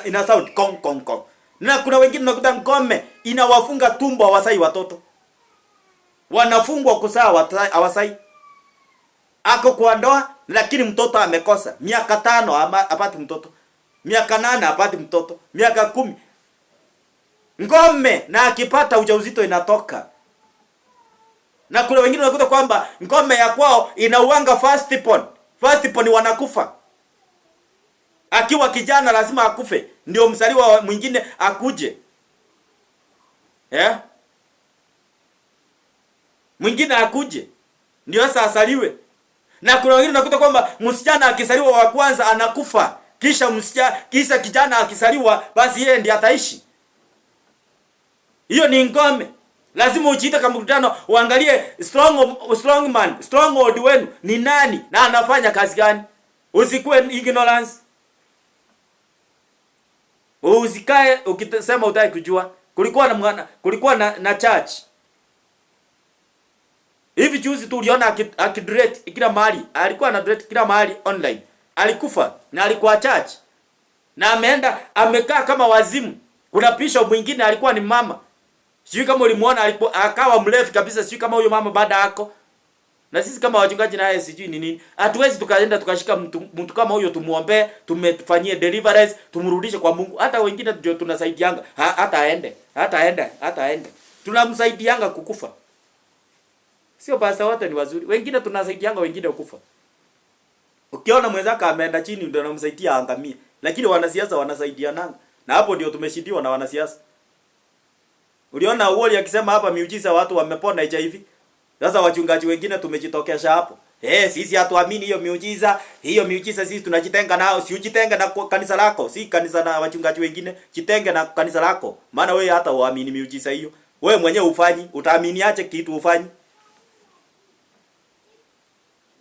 ina sound kong kong kong. Na kuna wengine nakuta ngome inawafunga tumbo hawasai watoto. Wanafungwa kuzaa hawasai. Ako kwa ndoa lakini mtoto amekosa. Miaka 5 apati mtoto. Miaka 8 apati mtoto. Miaka 10. Ngome na akipata ujauzito inatoka. Na kuna wengine wanakuta kwamba ngome ya kwao inauanga firstborn wanakufa. Akiwa kijana lazima akufe ndio msaliwa mwingine akuje. Mwingine akuje ndio sasa asaliwe. Na kuna wengine wanakuta kwamba msichana akisaliwa wa kwanza anakufa. Kisha kijana akisaliwa basi yeye ndiye ataishi. Hiyo ni ngome. Lazima ujiite kama mkutano uangalie stronghold wenu ni nani na anafanya kazi gani. Usikuwe ignorance. Usikae ukisema utaki kujua. Kulikuwa na church. Hivi juzi tu uliona akidirect kila mahali. Alikuwa anadirect kila mahali online. Alikufa na alikuwa church. Na amekaa kama wazimu. Kuna bishop mwingine alikuwa ni mama. Sijui kama ulimuona akawa mlevi kabisa, sijui kama huyo mama baada yako. Na sisi kama wachungaji naye sijui ni nini. Hatuwezi tukaenda tukashika mtu kama huyo tumuombe, tumefanyie deliverance, tumrudishe kwa Mungu. Hata wengine ndio tunasaidianga, hata aende. Tunamsaidianga kukufa. Sio pasta wote ni wazuri. Wengine tunasaidianga wengine kukufa. Ukiona mwenzako ameenda chini ndio unamsaidia angamie. Lakini wanasiasa wanasaidiana. Na hapo ndio tumeshidiwa na wanasiasa. Uliona Awoli akisema hapa miujiza watu wamepona HIV. Sasa wachungaji wengine tumejitokesha hapo. Sisi hatuamini hiyo miujiza. Hiyo miujiza sisi tunajitenga nao. Si ujitenge na kanisa lako. Si kanisa na wachungaji wengine. Jitenge na kanisa lako. Maana wewe hata uamini miujiza hiyo. Wewe mwenyewe ufanyi. Utaamini aje kitu ufanyi?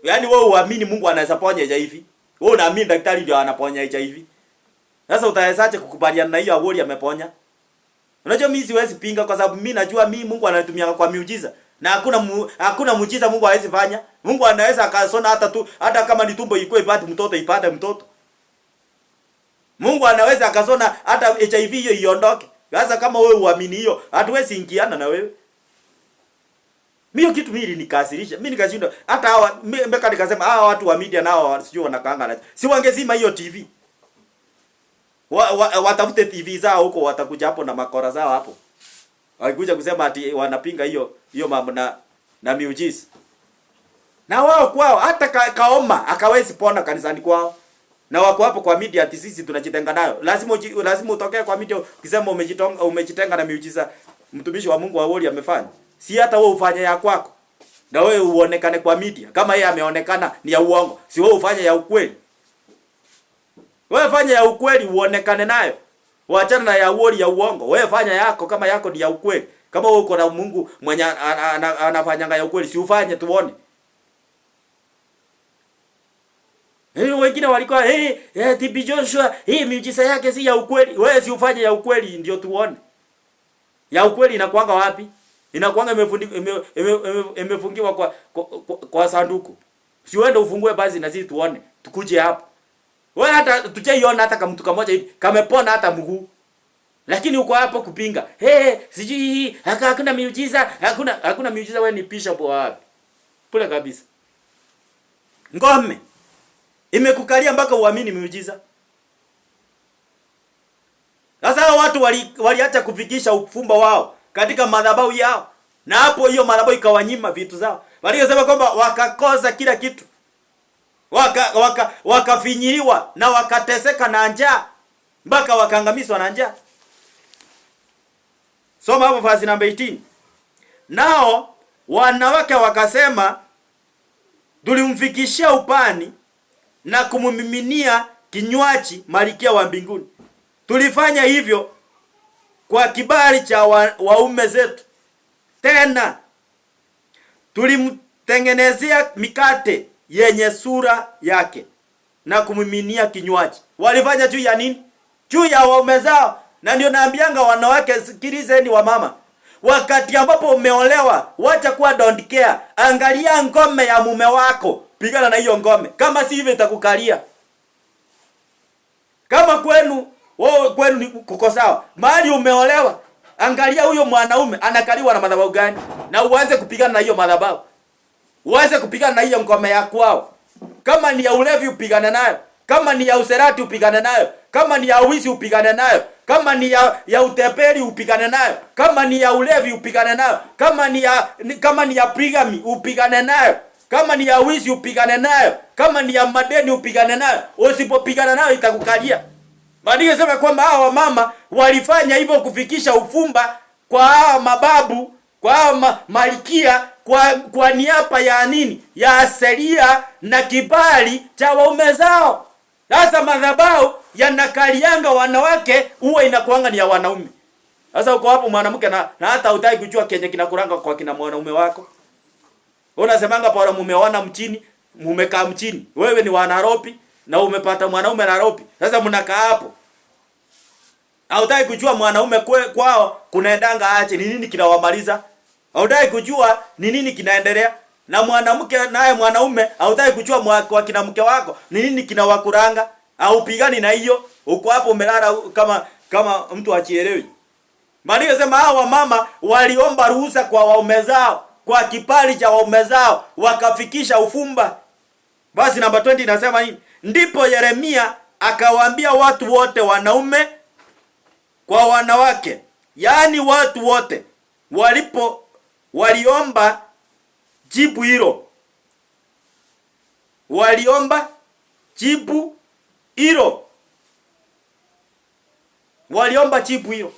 Yaani wewe uamini Mungu anaweza ponya HIV. Wewe unaamini daktari ndio anaponya HIV. Sasa utawezaje kukubaliana na hiyo Awoli ameponya? Unajua mimi siwezi pinga kwa sababu mimi najua mimi Mungu anatumia kwa miujiza. Na hakuna muujiza Mungu hawezi fanya. Mungu anaweza akasona hata kama ni tumbo iko ipate mtoto. Mungu anaweza akasona hata HIV hiyo iondoke. Sasa kama wewe uamini hiyo, hatuwezi ingiana na wewe. Mimi kitu mimi nikasirisha. Mimi nikashindwa hata hawa mbeka nikasema hawa watu wa media nao sijui wanakaanga na. Si wangezima hiyo TV. Watafute TV zao huko watakuja hapo na makora zao hapo. Wakikuja kusema ati wanapinga hiyo mambo na miujiza. Na wao kwao hata kaoma akawezi pona kanisani kwao. Na wako hapo kwa media ati sisi tunajitenga nayo. Lazima utokee kwa media ukisema umejitenga na miujiza mtumishi wa Mungu Awoli amefanya. Si hata wewe ufanye ya kwako. Na wewe uonekane kwa media. Kama yeye ameonekana ni ya uongo. Si wewe ufanye ya ukweli. Wewe fanya ya ukweli uonekane nayo. Waachana na ya Awoli ya uongo. Wewe fanya yako kama yako ni ya ukweli. Kama wewe uko na Mungu mwenye anafanyanga ya ukweli, si ufanye tuone. Wengine walikuwa TB Joshua, miujiza yake si ya ukweli. Wewe si ufanye ya ukweli ndio tuone. Ya ukweli inakuanga wapi? Inakuanga imefungiwa kwa sanduku. Si uende ufungue basi na sisi tuone. Tukuje hapo. Wewe hata tujaiona hata kama mtu kimoja hivi kamepona hata mguu. Lakini uko hapo kupinga. Sijui hakuna miujiza, hakuna miujiza. Wewe ni bishop wapi? Pole kabisa. Ngome imekukalia mpaka uamini miujiza. Sasa watu waliacha kufikisha ufumba wao katika madhabahu yao. Na hapo hiyo madhabahu ikawanyima vitu zao. Walisema kwamba wakakosa kila kitu. Wakafinyiliwa na wakateseka na njaa mpaka wakaangamizwa na njaa. Soma hapo verse number 18. Nao wanawake wakasema, tulimfikishia upani na kumumiminia kinywaji Malkia wa mbinguni. Tulifanya hivyo kwa kibali cha waume zetu. Tena tulimtengenezea mikate yenye sura yake na kumiminia kinywaji. Walifanya juu ya nini? Juu ya waume zao. Na ndio naambianga wanawake, sikilizeni wa mama. Wakati ambapo umeolewa, wacha kuwa don't care. Angalia ngome ya mume wako. Pigana na hiyo ngome. Kama si hivyo itakukalia. Kama kwenu ni kuko sawa. Mahali umeolewa, angalia huyo mwanaume anakaliwa na madhabahu gani, na uanze kupigana na hiyo madhabahu. Uanze kupigana na hiyo ngome ya kwao. Kama ni ya ulevi upigane nayo. Kama ni ya userati upigane nayo. Kama ni ya uwizi upigane nayo. Kama ni ya uteperi upigane nayo. Kama ni ya ulevi upigane nayo. Kama ni ya polygamy upigane nayo. Kama ni ya uwizi upigane nayo. Kama ni ya madeni upigane nayo. Usipopigana nayo itakukalia. Maandiko yanasema kwamba hawa mama walifanya hivyo kufikisha ufumba kwa hawa mababu, kwa hawa malkia, kwa niaba ya nini? Ya asilia na kibali cha waume zao. Sasa madhabahu yanakalianga wanawake, huwa inakuanga ni ya wanaume. Sasa uko hapo mwanamke na hata hutaki kujua kenye kinakuranga kwa kina mwanaume wako. Unasemanga bora mumeona mchini, mumekaa mchini. Wewe ni wa Nairobi na umepata mwanaume Nairobi. Sasa mnakaa hapo. Hautaki kujua mwanaume kwao kunaendanga aje, ni nini kinawamaliza. Hautaki kujua ni nini kinaendelea. Na mwanamke naye mwanaume hautaki kujua kwa kina mke wako ni nini kinawakuranga. Au pigani na hiyo, uko hapo umelala kama mtu achielewi. Maandiko yanasema hawa mama waliomba ruhusa kwa waume zao, kwa kipali cha waume zao, wakafikisha ufumba. Basi namba 20 inasema nini? Ndipo Yeremia akawaambia watu wote, wanaume kwa wanawake, yaani watu wote, waliomba jibu hilo. Waliomba jibu hilo. Waliomba jibu hilo.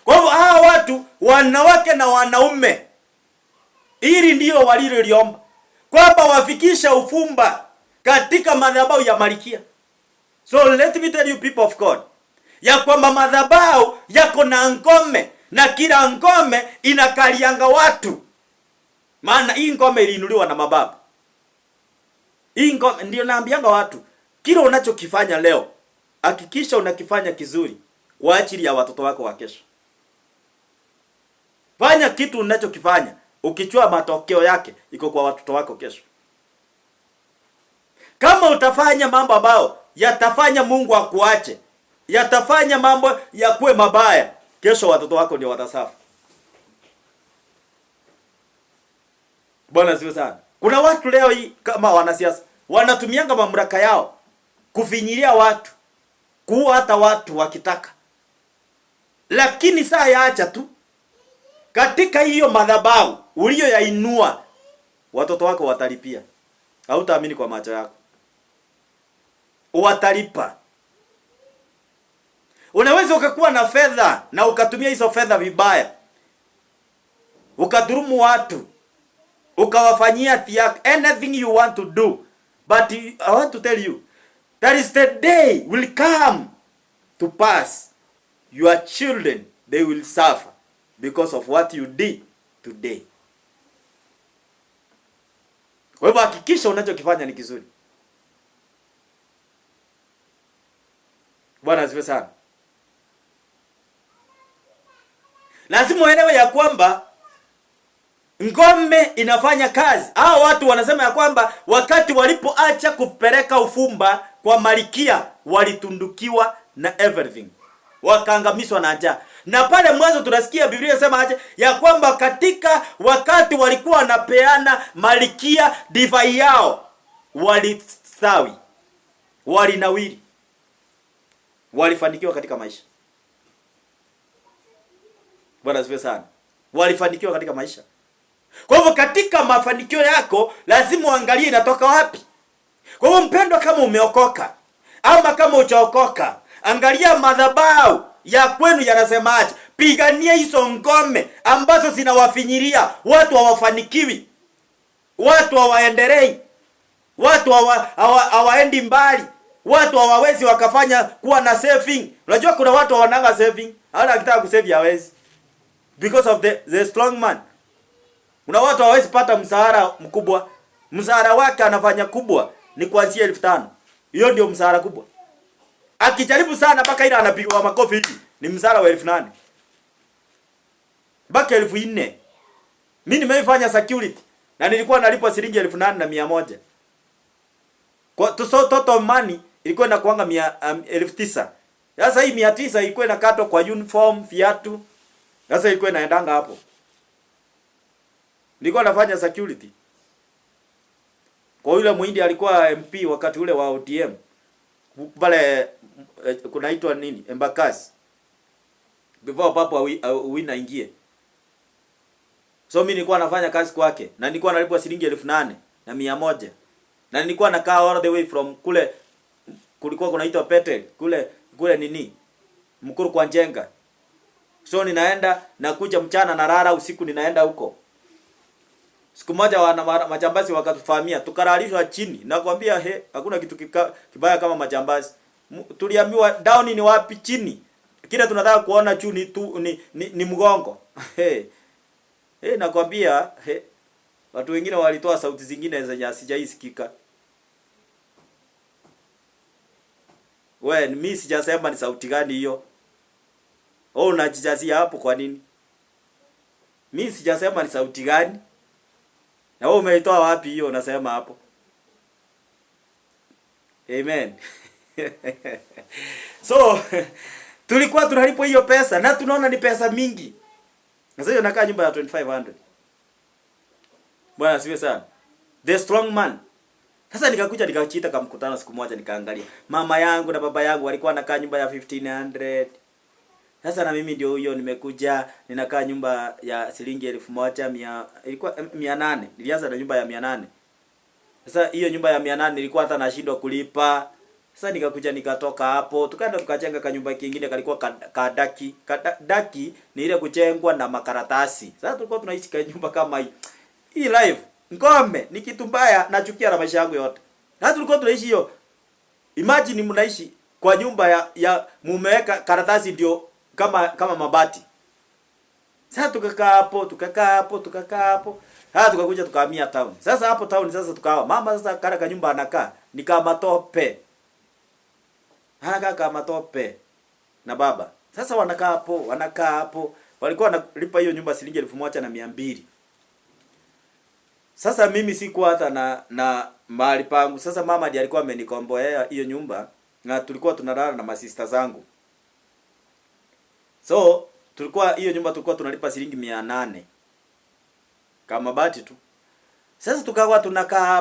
Kwa hivyo hawa watu, wanawake na wanaume, hili ndio waliloliomba, kwamba wafikisha ufumba katika madhabahu ya Malkia. So let me tell you people of God, ya kwamba madhabahu yako na ngome, na kila ngome inakalianga watu. Maana hii ngome iliinuliwa na mababu. Hii ngome ndio naambianga watu, kile unachokifanya leo, hakikisha unakifanya kizuri kwa ajili ya watoto wako wa kesho. Fanya kitu unachokifanya ukichua matokeo yake iko kwa watoto wako kesho. Kama utafanya mambo ambayo yatafanya Mungu akuache, yatafanya mambo yakuwe mabaya, kesho watoto wako ndio watasafa. Bwana asifiwe sana. Kuna watu leo hii kama wanasiasa wanatumianga mamlaka yao kufinyilia watu, kuua hata watu wakitaka. Lakini saa yaacha tu, katika hiyo madhabahu uliyoyainua, watoto wako watalipia. Hautaamini kwa macho yako. Watalipa. Unaweza ukakuwa na fedha na ukatumia hizo fedha vibaya, ukadhulumu watu, ukawafanyia anything you want to do. But I want to tell you, that is the day will come to pass. Your children, they will suffer because of what you did today. Kwa hivyo hakikisha unachokifanya ni kizuri. Bwana asifiwe sana. Lazima uelewe ya kwamba ngome inafanya kazi. Hao watu wanasema ya kwamba wakati walipoacha kupeleka ufumba kwa Malkia, walitundukiwa na everything. wakaangamizwa na njaa. Na pale mwanzo tunasikia Biblia inasema aje ya kwamba katika wakati walikuwa wanapeana malikia divai yao, walistawi, walinawiri, walifanikiwa katika maisha. Bwana asifiwe sana. Walifanikiwa katika maisha. Kwa hivyo katika mafanikio yako lazima uangalie inatoka wapi. Kwa hivyo mpendwa, kama umeokoka ama kama hujaokoka, angalia madhabahu ya kwenu yanasemaje. Pigania hizo ngome ambazo zinawafinyiria watu, hawafanikiwi, watu hawaendelei, watu hawaendi mbali, watu hawawezi wakafanya kuwa na saving. Unajua kuna watu hawananga saving, hata akitaka kusave hawezi because of the strong man. Kuna watu hawezi pata mshahara mkubwa, mshahara wake anafanya kubwa ni kuanzia 1500. Hiyo ndio mshahara kubwa. Akijaribu sana mpaka ile anapigwa makofi hivi, ni mshahara wa 1800 mpaka 4000. Mimi nimeifanya security na nilikuwa nalipwa shilingi 8100. Kwa total money ilikuwa inakuanga 1900. Sasa hii 900 ilikuwa inakatwa kwa uniform, viatu. Sasa ilikuwa inaendanga hapo. Nilikuwa nafanya security. Kwa yule muhindi alikuwa MP wakati ule wa ODM. Pale kunaitwa nini? Embakasi. Before papa wina ingie. So mimi nilikuwa nafanya kazi kwake na nilikuwa nalipwa shilingi 8100. Na nilikuwa nakaa all the way from kule, kulikuwa kunaitwa Pete, kule nini? Mkuru kwa Njenga. So ninaenda nakuja mchana na rara, usiku ninaenda huko. Siku moja wana majambazi wakatufahamia, tukaralishwa chini. Nakwambia hakuna kitu kibaya kama majambazi. Tuliambiwa down ni wapi? Chini. Kile tunataka kuona juu ni mgongo. Nakwambia watu wengine walitoa sauti zingine zenye sijaisikika. Mimi sijasema ni sauti gani hiyo. Unajijazia hapo kwa nini? Mimi sijasema ni sauti gani. Na wewe umeitoa wapi hiyo unasema hapo? Amen. So tulikuwa tunalipwa hiyo pesa na tunaona ni pesa mingi. Sasa hiyo nakaa nyumba ya 2500. Bwana asifiwe sana. The strong man. Sasa nikakuja nikachiita kama mkutano siku moja, nikaangalia. Mama yangu na baba yangu walikuwa wanakaa nyumba ya 1500. Sasa na mimi ndio huyo nimekuja ninakaa nyumba ya shilingi 1100, ilikuwa 800. Nilianza na nyumba ya 800. Sasa hiyo nyumba ya 800 nilikuwa hata nashindwa kulipa. Sasa nikakuja nikatoka hapo, tukaenda tukajenga kanyumba kingine kalikuwa kadaki. Daki ni ile kuchengwa na makaratasi. Sasa tulikuwa tunaishi kwa nyumba kama hii. Hii life ngome ni kitu mbaya, nachukia na maisha yangu yote. Sasa tulikuwa tunaishi hiyo. Imagine mnaishi kwa nyumba ya mumeweka karatasi ndio kama mabati. Sasa tukakaa hapo. Sasa tukakuja tukahamia town. Sasa hapo town sasa tukawa mama sasa kana nyumba anakaa ni kama matope. Anakaa kama matope na baba. Sasa wanakaa hapo. Walikuwa wanalipa hiyo nyumba shilingi 1200. Sasa mimi sikuwa hata na mahali pangu. Sasa mama ndiye alikuwa amenikomboea hiyo nyumba na tulikuwa tunalala na masista zangu. So hiyo nyumba tulikuwa tunalipa shilingi 800 kama bati tu. Sasa tukawa tunakaa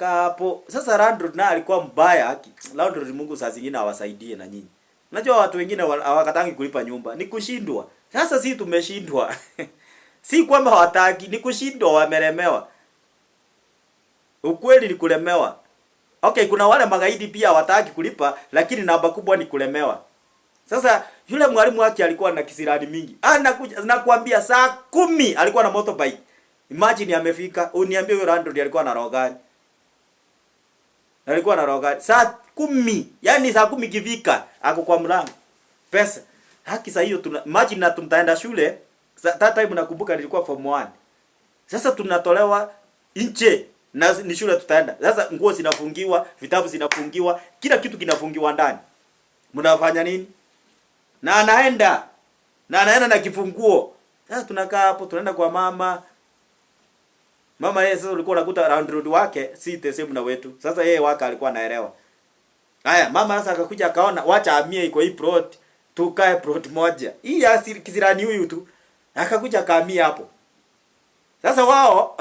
hapo. Sasa landlord na alikuwa mbaya haki. Landlord Mungu saa zingine awasaidie na nyinyi. Unajua watu wengine hawakatangi kulipa nyumba, ni kushindwa. Sasa sisi tumeshindwa. Si kwamba hawataki, ni kushindwa, wamelemewa. Ukweli ni kulemewa. Okay, kuna wale magaidi pia hawataki kulipa, lakini namba kubwa ni kulemewa. Sasa yule mwalimu wake alikuwa na kisirani mingi. Anakuja nakwambia saa 10 alikuwa na motorbike. Imagine amefika, uniambie huyo landlord alikuwa na roho gani? Alikuwa na roho gani? Saa 10, yani saa 10 kifika ako kwa mlango. Pesa. Haki saa hiyo imagine na tuntaenda shule. That time nakumbuka nilikuwa form 1. Sasa tunatolewa nje na ni shule tutaenda. Sasa nguo zinafungiwa, vitabu zinafungiwa, kila kitu kinafungiwa ndani. Mnafanya nini? Na anaenda na kifunguo. Sasa tunakaa hapo, tunaenda kwa mama. Mama yeye sasa ulikuwa unakuta landlord wake si the same na wetu. Sasa yeye waka alikuwa anaelewa. Haya, mama sasa akakuja akaona wacha amie iko hii plot. tukae plot moja. Hii ya kisirani huyu tu akakuja kaamia hapo. Sasa wao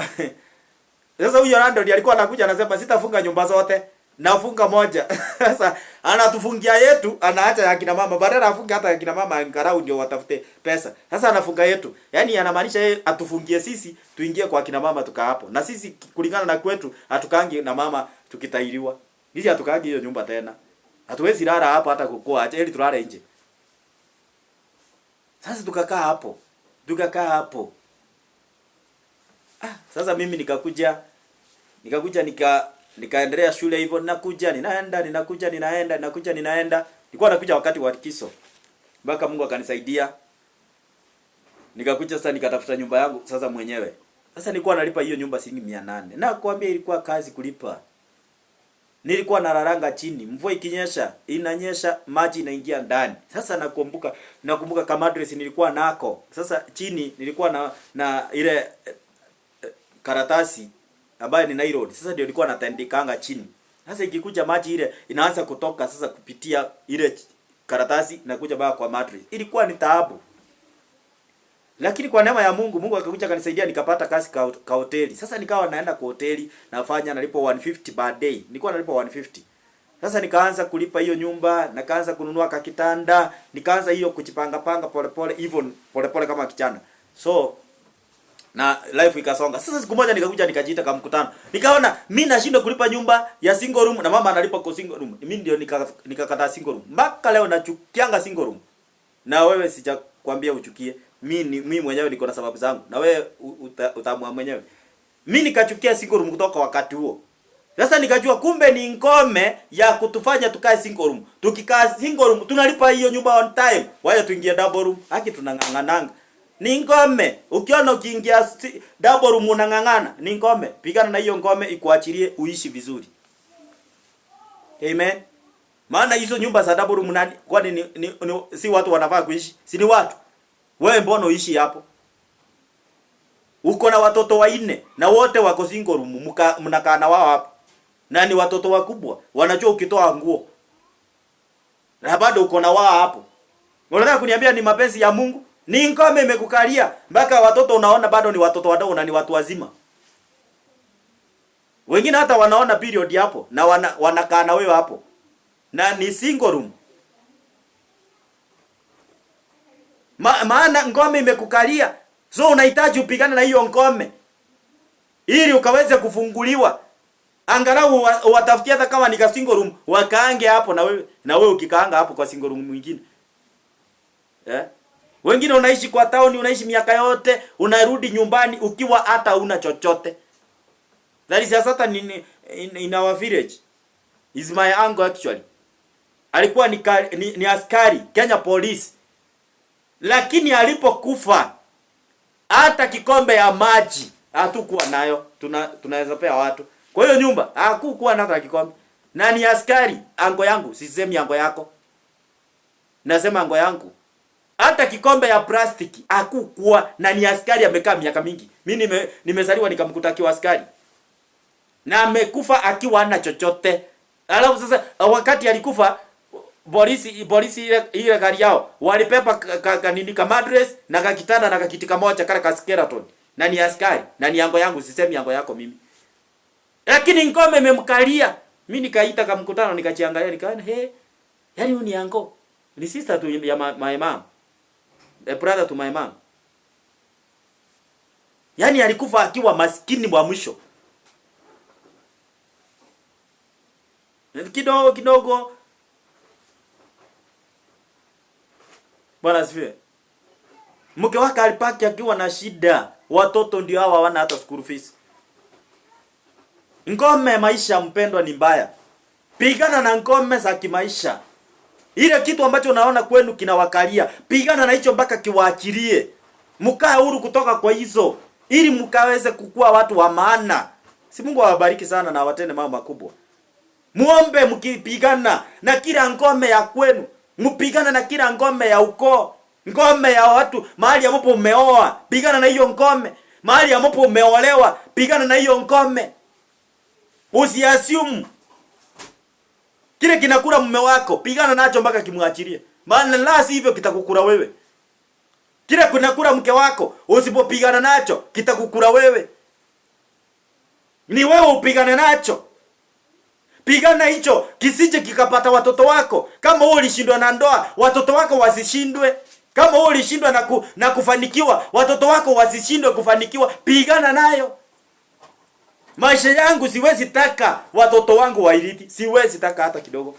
sasa huyo landlord alikuwa anakuja anasema sitafunga nyumba zote, nafunga moja. Sasa anatufungia yetu, anaacha ya kina mama, badala afunge hata ya kina mama angarau ndio watafute pesa. Sasa anafunga yetu. Yaani anamaanisha yeye atufungie sisi, tuingie kwa kina mama tukaa hapo. Na sisi kulingana na kwetu hatukaangi na mama tukitairiwa. Sisi hatukaangi hiyo nyumba tena. Hatuwezi lala hapo hata kukua, acha ili tulale nje. Sasa tukakaa hapo. Tukakaa hapo. Sasa mimi nikakuja nikaendelea shule hivyo, ninakuja ninaenda. Nilikuwa nakuja wakati wa likizo. Mpaka Mungu akanisaidia. Nikakuja sasa nikatafuta nyumba yangu sasa mwenyewe. Sasa nilikuwa nalipa hiyo nyumba shilingi 800. Na kuambia ilikuwa kazi kulipa. Nilikuwa nalalanga chini. Mvua ikinyesha, inanyesha, maji inaingia ndani. Sasa nakumbuka kama address nilikuwa nako. Sasa chini nilikuwa na ile karatasi ambayo ni nylon. Sasa ndio nilikuwa natandikanga chini. Sasa ikikuja maji ile inaanza kutoka sasa kupitia ile karatasi na kuja baba kwa mattress. Ilikuwa ni taabu. Lakini kwa neema ya Mungu akakuja akanisaidia nikapata kazi ka hoteli. Sasa nikawa naenda kwa hoteli nafanya nalipo 150 per day. Nilikuwa nalipo 150. Sasa nikaanza kulipa hiyo nyumba, nikaanza kununua kakitanda, nikaanza hiyo kujipanga pole pole kama kijana. So na life ikasonga. Sasa siku moja nikakuja nikajiita kama mkutano. Nikaona mimi nashindwa kulipa nyumba ya single room na mama analipa kwa single room. Mimi ndio nikakataa single room. Mpaka leo nachukianga single room. Na wewe sijakwambia uchukie. Mimi mwenyewe niko na sababu zangu. Na wewe utaamua mwenyewe. Mimi nikachukia single room kutoka wakati huo. Sasa nikajua kumbe ni ngome ya kutufanya tukae single room. Tukikaa single room tunalipa hiyo nyumba on time. Waje tuingie double room. Haki tunang'ang'ananga. Ni ngome. Ukiona ukiingia double room unang'ang'ana, ni ngome. Pigana na hiyo ngome ikuachilie uishi vizuri. Amen. Maana hizo nyumba za double room nani kwani si watu wanafaa kuishi? Si ni watu. Wewe mbona uishi hapo? Uko na watoto 4 na wote wako single room, mnakaa na wao hapo. Na ni watoto wakubwa, wanajua ukitoa nguo. Na bado uko na wao hapo. Unataka kuniambia ni mapenzi ya Mungu? Ni ngome imekukalia mpaka watoto unaona bado ni watoto wadogo na ni watu wazima. Wengine hata wanaona period hapo na wanakaa na wewe hapo. Na ni single room. Maana ngome imekukalia. So unahitaji upigane na hiyo ngome. Ili ukaweze kufunguliwa. Angalau watafutie hata kama ni single room wakaange hapo na wewe ukikaanga hapo kwa single room mwingine. Wengine unaishi kwa town, unaishi miaka yote, unarudi nyumbani ukiwa hata una chochote. That is certain in our village. Is my uncle actually. Alikuwa ni askari Kenya Police. Lakini alipokufa hata kikombe ya maji hatukuwa nayo. Tunaweza pea watu. Kwa hiyo nyumba hakukuwa na hata kikombe. Na ni askari uncle yangu, sisemi uncle yako. Nasema uncle yangu. Hata kikombe ya plastiki hakukuwa na ni askari amekaa miaka mingi. Mimi nimezaliwa nikamkuta akiwa askari. Na amekufa akiwa hana chochote. Alafu sasa wakati alikufa polisi ile gari yao walipepa kanini kama address na kakitanda na kakiti kamoja kale ka skeleton. Na ni askari na ni yango yangu, sisemi yango yako mimi. Lakini ngome imemkalia. Mimi nikaita kama mkutano nikajiangalia nikaona yaani huyu ni yango. Ni sister tu ya my mom. A brother to my mom. Yaani alikufa akiwa maskini wa mwisho. Kidogo. Bwana asifiwe. Mke wake alipaki akiwa na shida. Watoto ndio hawa hawana hata school fees. Ngome maisha mpendwa ni mbaya. Pigana na ngome za kimaisha. Ile kitu ambacho unaona kwenu kinawakalia, pigana na hicho mpaka kiwaachilie. Mkae huru kutoka kwa hizo ili mkaweze kukua watu wa maana. Si Mungu awabariki sana na awatende mambo makubwa. Muombe mkipigana na kila ngome ya kwenu. Mpigana na kila ngome ya ukoo. Ngome ya watu mahali ambapo umeoa, pigana na hiyo ngome. Mahali ambapo umeolewa, pigana na hiyo ngome. Usiassume kile kinakula mume wako, pigana nacho mpaka kimwachilie. Maana la sivyo kitakukula wewe. Kile kunakula mke wako usipopigana nacho kitakukula wewe. Ni wewe upigane nacho. Pigana hicho kisije kikapata watoto wako. Kama wewe ulishindwa na ndoa, watoto wako wasishindwe. Kama wewe ulishindwa na kufanikiwa, watoto wako wasishindwe kufanikiwa. Pigana nayo. Maisha yangu siwezi taka watoto wangu wairithi. Siwezi taka hata kidogo.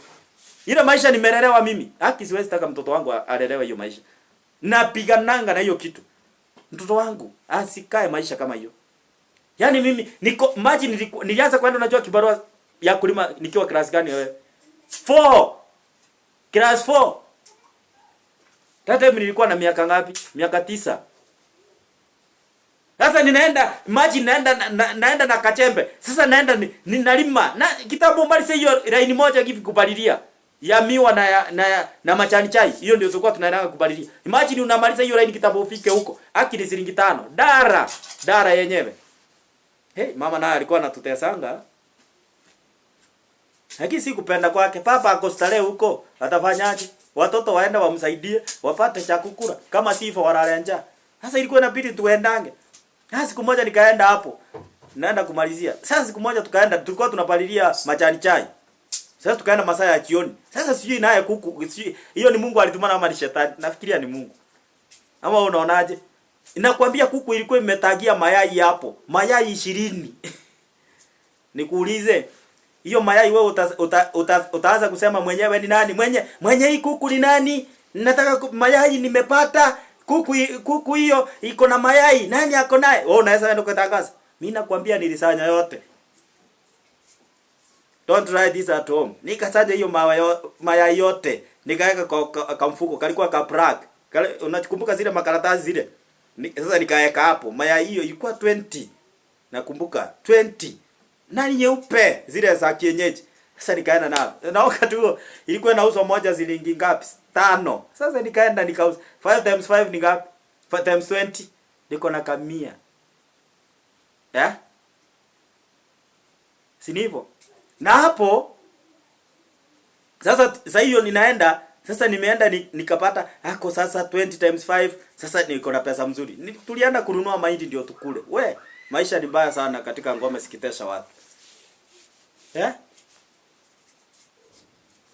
Ile maisha nimelelewa mimi. Haki siwezi taka mtoto wangu alelewe hiyo maisha. Napigananga na hiyo kitu. Mtoto wangu asikae maisha kama hiyo. Yaani mimi nilianza kwenda unajua kibarua ya kulima nikiwa class gani wewe? 4. Class 4. Tata mimi nilikuwa na miaka ngapi? Miaka 9. Sasa naenda na kachembe. Sasa naenda ninalima. Na kitabu mbali hiyo line moja hivi kupalilia. Ya miwa na majani chai. Hiyo ndio tulikuwa tunaenda kupalilia. Imagine unamaliza hiyo line kitabu ufike huko. Haki ni shilingi 5. Dara yenyewe. Hey, mama naye alikuwa anatutesanga. Lakini si kupenda kwake. Papa akostale huko, atafanyaje? Watoto waenda wamsaidie, wapate cha kukula. Kama sifa walale njaa. Sasa ilikuwa inabidi tuendange. Sasa siku moja nikaenda hapo. Naenda kumalizia. Sasa siku moja tulikuwa tunapalilia majani chai. Sasa tukaenda masaa ya jioni. Sasa sijui naye kuku, hiyo ni Mungu alitumana ama ni shetani? Nafikiria ni Mungu. Ama unaonaje? Inakwambia kuku ilikuwa imetagia mayai hapo. Mayai 20. Nikuulize, hiyo mayai wewe utaanza kusema mwenyewe ni nani? Mwenye hii kuku ni nani? Nataka mayai nimepata. Kuku hiyo iko na mayai. Nani ako naye? Wewe unaweza kwenda kutangaza. Mimi nakwambia nilisanya yote. Don't try this at home. Nikasanya hiyo mayai yote. Nikaweka kwa mfuko. Kalikuwa ka plug. Unakumbuka zile makaratasi zile? Sasa nikaweka hapo. Mayai hiyo ilikuwa 20. Nakumbuka 20. Nani nyeupe zile za kienyeji. Sasa nikaenda nayo. Na wakati huo ilikuwa inauzwa moja shilingi ngapi? 5. Sasa nikaenda nikauza 5 times 5 ni ngapi? 5 times 20 niko na 100. Si ndivyo? Na hapo sasa hiyo ninaenda sasa nimeenda nikapata hako sasa 20 times 5 sasa niko na pesa mzuri. Tulienda kununua mahindi ndio tukule. We, maisha ni mbaya sana katika ngome sikitesha watu.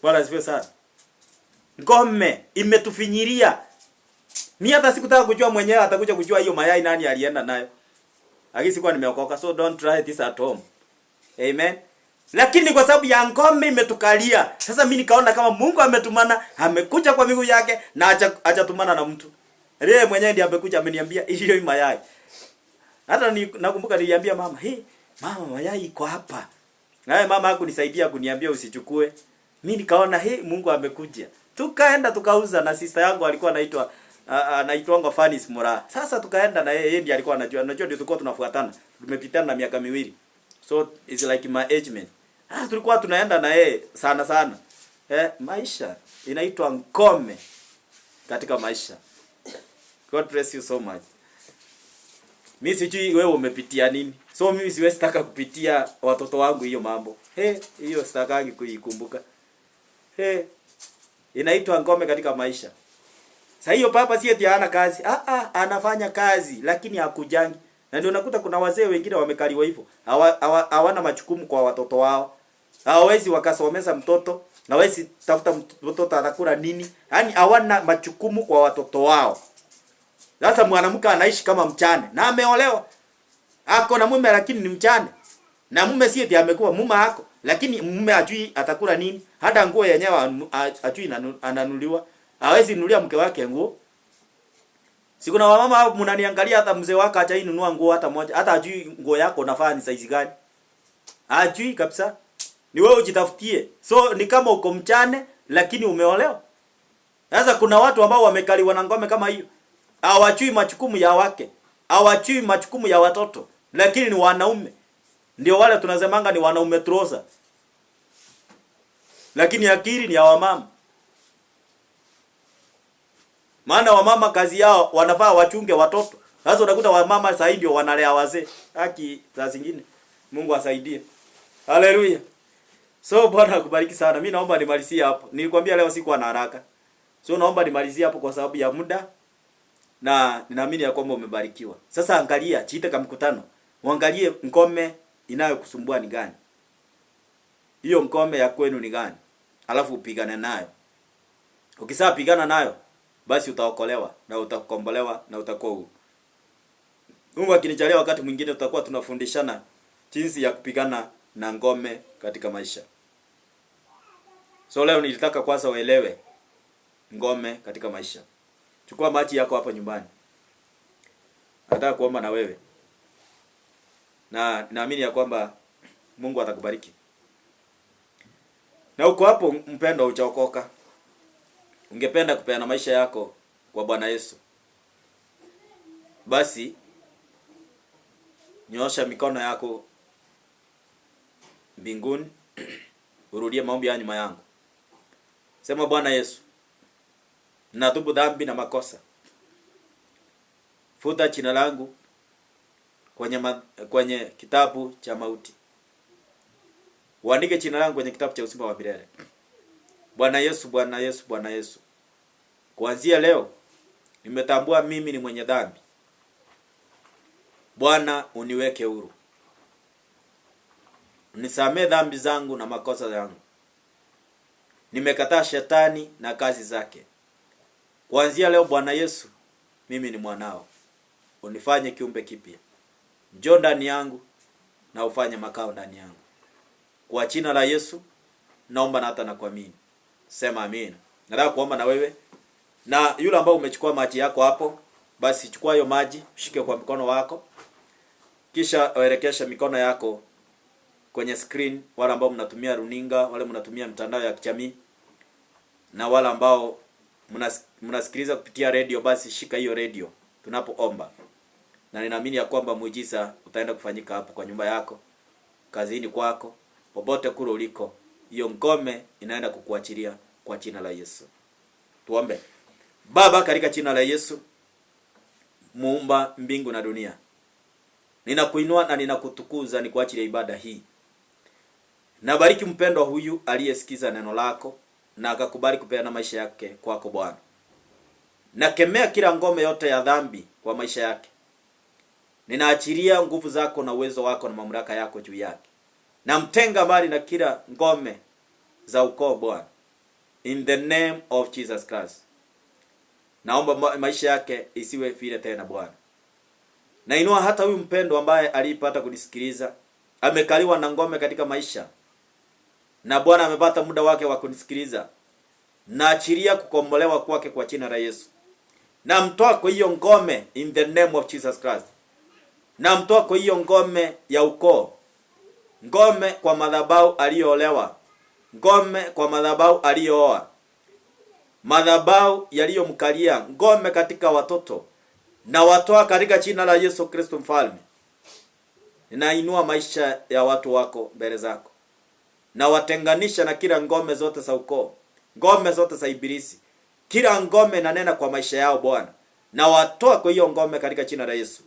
Bwana sifiwe sana. Ngome imetufinyiria. Mimi hata sikutaka kujua mwenyewe atakuja kujua hiyo mayai nani alienda nayo. Lakini sikuwa nimeokoka, so don't try this at home. Amen. Lakini kwa sababu ya ngome imetukalia. Sasa mimi nikaona kama Mungu ametumana, amekuja kwa miguu yake na hajatumana na mtu. Yeye mwenyewe ndiye amekuja ameniambia hiyo mayai. Hata nakumbuka niliambia mama, mama mayai iko hapa. Naye mama hakunisaidia kuniambia usichukue. Mimi nikaona Mungu amekuja. Tukaenda tukauza na sister yangu alikuwa anaitwa Fanis Mura. Sasa tukaenda na yeye ndiye alikuwa anajua ndio tulikuwa tunafuatana. Tumepitana na miaka 2. So it's like my age man. Tulikuwa tunaenda na yeye sana. Maisha inaitwa ngome katika maisha. God bless you so much. Mimi sijui wewe umepitia nini. So mimi siwezi taka kupitia watoto wangu hiyo mambo. Hiyo sitakangi kuikumbuka. Inaitwa ngome katika maisha. Sasa hiyo papa si eti hana kazi. Anafanya kazi lakini hakujangi. Na ndio unakuta kuna wazee wengine wamekaliwa hivyo. Hawana majukumu kwa watoto wao. Hawezi wakasomeza mtoto, na hawezi tafuta mtoto atakula nini. Yaani hawana majukumu kwa watoto wao. Sasa mwanamke anaishi kama mchane na ameolewa. Ako na mume lakini ni mchane. Na mume si eti amekuwa mume hako, lakini mume ajui atakula nini. Hata nguo yenyewe ajui ananuliwa. Hawezi nunulia mke wake nguo. Siku na wamama mnaniangalia hata mzee wako hajai nunua nguo hata moja. Hata ajui nguo yako unafaa ni size gani. Ajui kabisa. Ni wewe ujitafutie. So ni kama uko mchane lakini umeolewa. Sasa kuna watu ambao wamekaliwa na ngome kama hiyo. Hawajui majukumu ya wake. Hawajui majukumu ya watoto. Lakini ni wanaume. Ndio wale tunasemanga ni wanaume trosa. Lakini akili ni ya wamama. Maana wamama kazi yao wanafaa wachunge watoto. Sasa unakuta wamama sasa ndio wanalea wazee. Haki za zingine. Mungu asaidie. Haleluya. So Bwana akubariki sana. Mimi naomba nimalizie hapo. Nilikwambia leo sikuwa na haraka. So naomba nimalizie hapo kwa sababu ya muda, na ninaamini ya kwamba umebarikiwa. Sasa angalia, chiite kama mkutano. Muangalie ngome inayokusumbua ni gani. Hiyo ngome ya kwenu ni gani? Alafu upigane nayo. Ukisapigana nayo, basi utaokolewa na utakombolewa na utakuwa huru. Mungu akinijalia wakati mwingine tutakuwa tunafundishana jinsi ya kupigana na ngome katika maisha. So leo nilitaka kwanza uelewe ngome katika maisha. Chukua maji yako hapo nyumbani. Nataka kuomba na wewe. Na naamini ya kwamba Mungu atakubariki. Na uko hapo mpendo, hujaokoka. Ungependa kupeana maisha yako kwa Bwana Yesu. Basi nyoosha mikono yako mbinguni. Urudie maombi ya nyuma yangu. Sema, Bwana Yesu, natubu dhambi na makosa. Futa jina langu kwenye kitabu cha mauti. Uandike jina langu kwenye kitabu cha uzima wa milele. Bwana Yesu, Bwana Yesu, Bwana Yesu. Kuanzia leo nimetambua mimi ni mwenye dhambi. Bwana, uniweke huru. Unisamehe dhambi zangu na makosa yangu. Nimekataa shetani na kazi zake. Kuanzia leo Bwana Yesu, mimi ni mwanao. Unifanye kiumbe kipya. Njoo ndani yangu na ufanye makao ndani yangu. Kwa jina la Yesu naomba na hata na kuamini. Sema amina. Nataka kuomba na wewe. Na yule ambao umechukua maji yako hapo, basi chukua hiyo maji, shike kwa mkono wako. Kisha uelekesha mikono yako kwenye screen, wale ambao mnatumia runinga, wale mnatumia mtandao ya kijamii, na wale ambao mnasikiliza kupitia radio, basi shika hiyo radio tunapoomba. Na ninaamini ya kwamba muujiza utaenda kufanyika hapo kwa nyumba yako, kazini kwako, popote kule uliko. Hiyo ngome inaenda kukuachilia kwa jina la Yesu. Tuombe. Baba, katika jina la Yesu, muumba mbingu na dunia, ninakuinua na ninakutukuza ni kwa ajili ya ibada hii. Nabariki mpendwa huyu aliyesikiza neno lako na akakubali kupeana maisha yake kwako Bwana. Nakemea kila ngome yote ya dhambi kwa maisha yake. Ninaachilia nguvu zako na uwezo wako na mamlaka yako juu yake. Namtenga mbali na kila ngome za ukoo Bwana. In the name of Jesus Christ. Naomba maisha yake isiwe vile tena Bwana. Nainua hata huyu mpendo ambaye alipata kunisikiliza. Amekaliwa na ngome katika maisha. Na Bwana amepata muda wake wa kunisikiliza. Naachilia kukombolewa kwake kwa jina la Yesu. Namtoa kwa hiyo ngome in the name of Jesus Christ. Namtoa kwa hiyo ngome ya ukoo. Ngome kwa madhabahu aliyoolewa. Ngome kwa madhabahu aliyooa. Madhabahu yaliyomkalia, ngome katika watoto. Na watoa katika jina la Yesu Kristo mfalme. Ninainua maisha ya watu wako mbele zako. Na watenganisha na kila ngome zote za ukoo. Ngome zote za ibilisi. Kila ngome nanena kwa maisha yao Bwana. Na watoa kwa hiyo ngome katika jina la Yesu.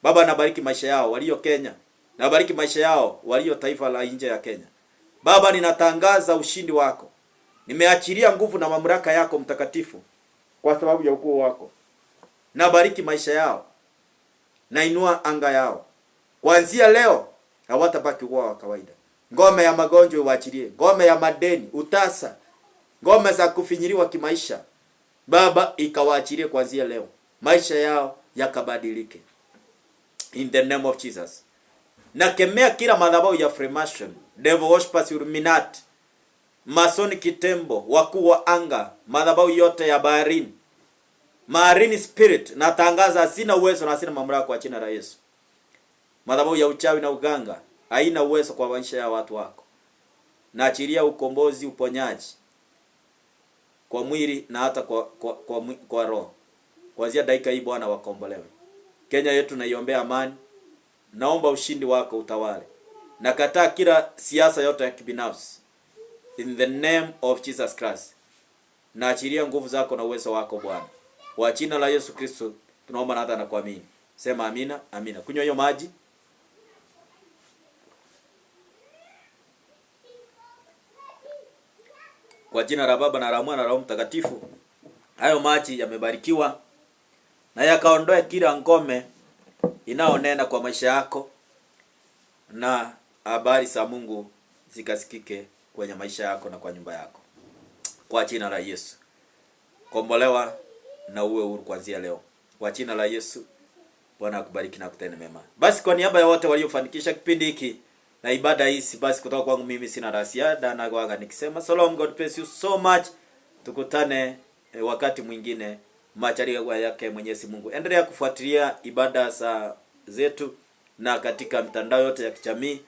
Baba, nabariki maisha yao walio Kenya. Nabariki maisha yao walio taifa la nje ya Kenya. Baba, ninatangaza ushindi wako. Nimeachilia nguvu na mamlaka yako mtakatifu kwa sababu ya ukuu wako. Nabariki maisha yao. Nainua anga yao. Kuanzia leo hawatabaki kuwa wa kawaida. Ngome ya magonjwa uachilie, ngome ya madeni, utasa, ngome za kufinyiliwa kimaisha. Baba, ikawaachilie kuanzia leo. Maisha yao yakabadilike. In the name of Jesus. Nakemea kila madhabahu ya Freemason, Devil Worshippers, Illuminati, Masoni kitembo, wakuu wa anga, madhabahu yote ya baharini, marine spirit, natangaza hasina uwezo na hasina mamlaka kwa jina la Yesu. Madhabahu ya uchawi na uganga haina uwezo kwa maisha ya watu wako. Naachilia ukombozi, uponyaji kwa mwili na hata kwa roho. Kuanzia dakika hii Bwana wakombolewe. Kenya yetu naiombea amani. Naomba ushindi wako utawale. Nakataa kila siasa yote ya kibinafsi. In the name of Jesus Christ. Naachilia nguvu zako na uwezo wako Bwana. Kwa jina la Yesu Kristo tunaomba na hata na kuamini. Sema amina, amina. Kunywa hiyo maji. Kwa jina la Baba na la Mwana na Roho Mtakatifu. hayo maji yamebarikiwa na yakaondoe kila ngome inaonena kwa maisha yako, na habari za Mungu zikasikike kwenye maisha yako na kwa nyumba yako, kwa jina la Yesu. Kombolewa na uwe huru kuanzia leo, kwa jina la Yesu. Bwana akubariki na kutende mema. Basi kwa niaba ya wote waliofanikisha kipindi hiki na ibada hizi, basi kutoka kwangu mimi sina la ziada, na kwaga nikisema Shalom, God bless you so much. Tukutane wakati mwingine majaliwa yake Mwenyezi Mungu. Endelea kufuatilia ibada zetu na katika mitandao yote ya kijamii,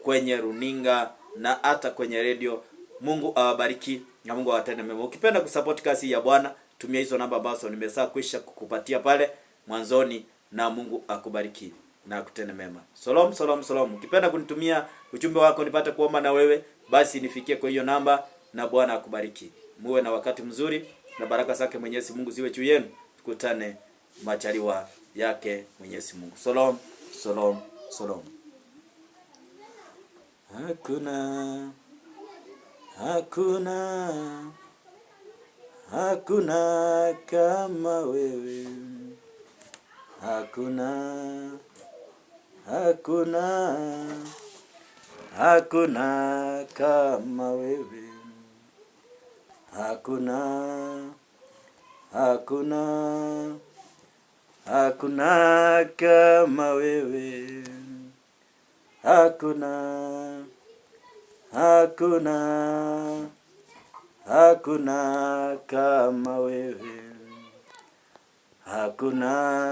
kwenye runinga na hata kwenye radio. Mungu awabariki na Mungu awatende mema. Ukipenda kusupport kazi ya Bwana, tumia hizo namba ambazo nimesha kukupatia pale mwanzoni, na Mungu akubariki na akutende mema. Shalom, shalom, shalom. Ukipenda kunitumia ujumbe wako nipate kuomba na wewe, basi nifikie kwa hiyo namba, na Bwana akubariki. Muwe na wakati mzuri na baraka zake Mwenyezi Mungu ziwe juu yenu. Tukutane majaliwa yake Mwenyezi Mungu. Shalom, shalom, shalom. Hakuna kama wewe. Hakuna kama wewe. Hakuna kama wewe. Hakuna kama wewe. Hakuna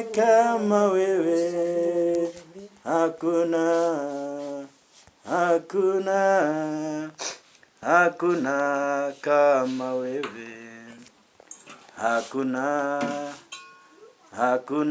kama wewe. Hakuna kama wewe. Hakuna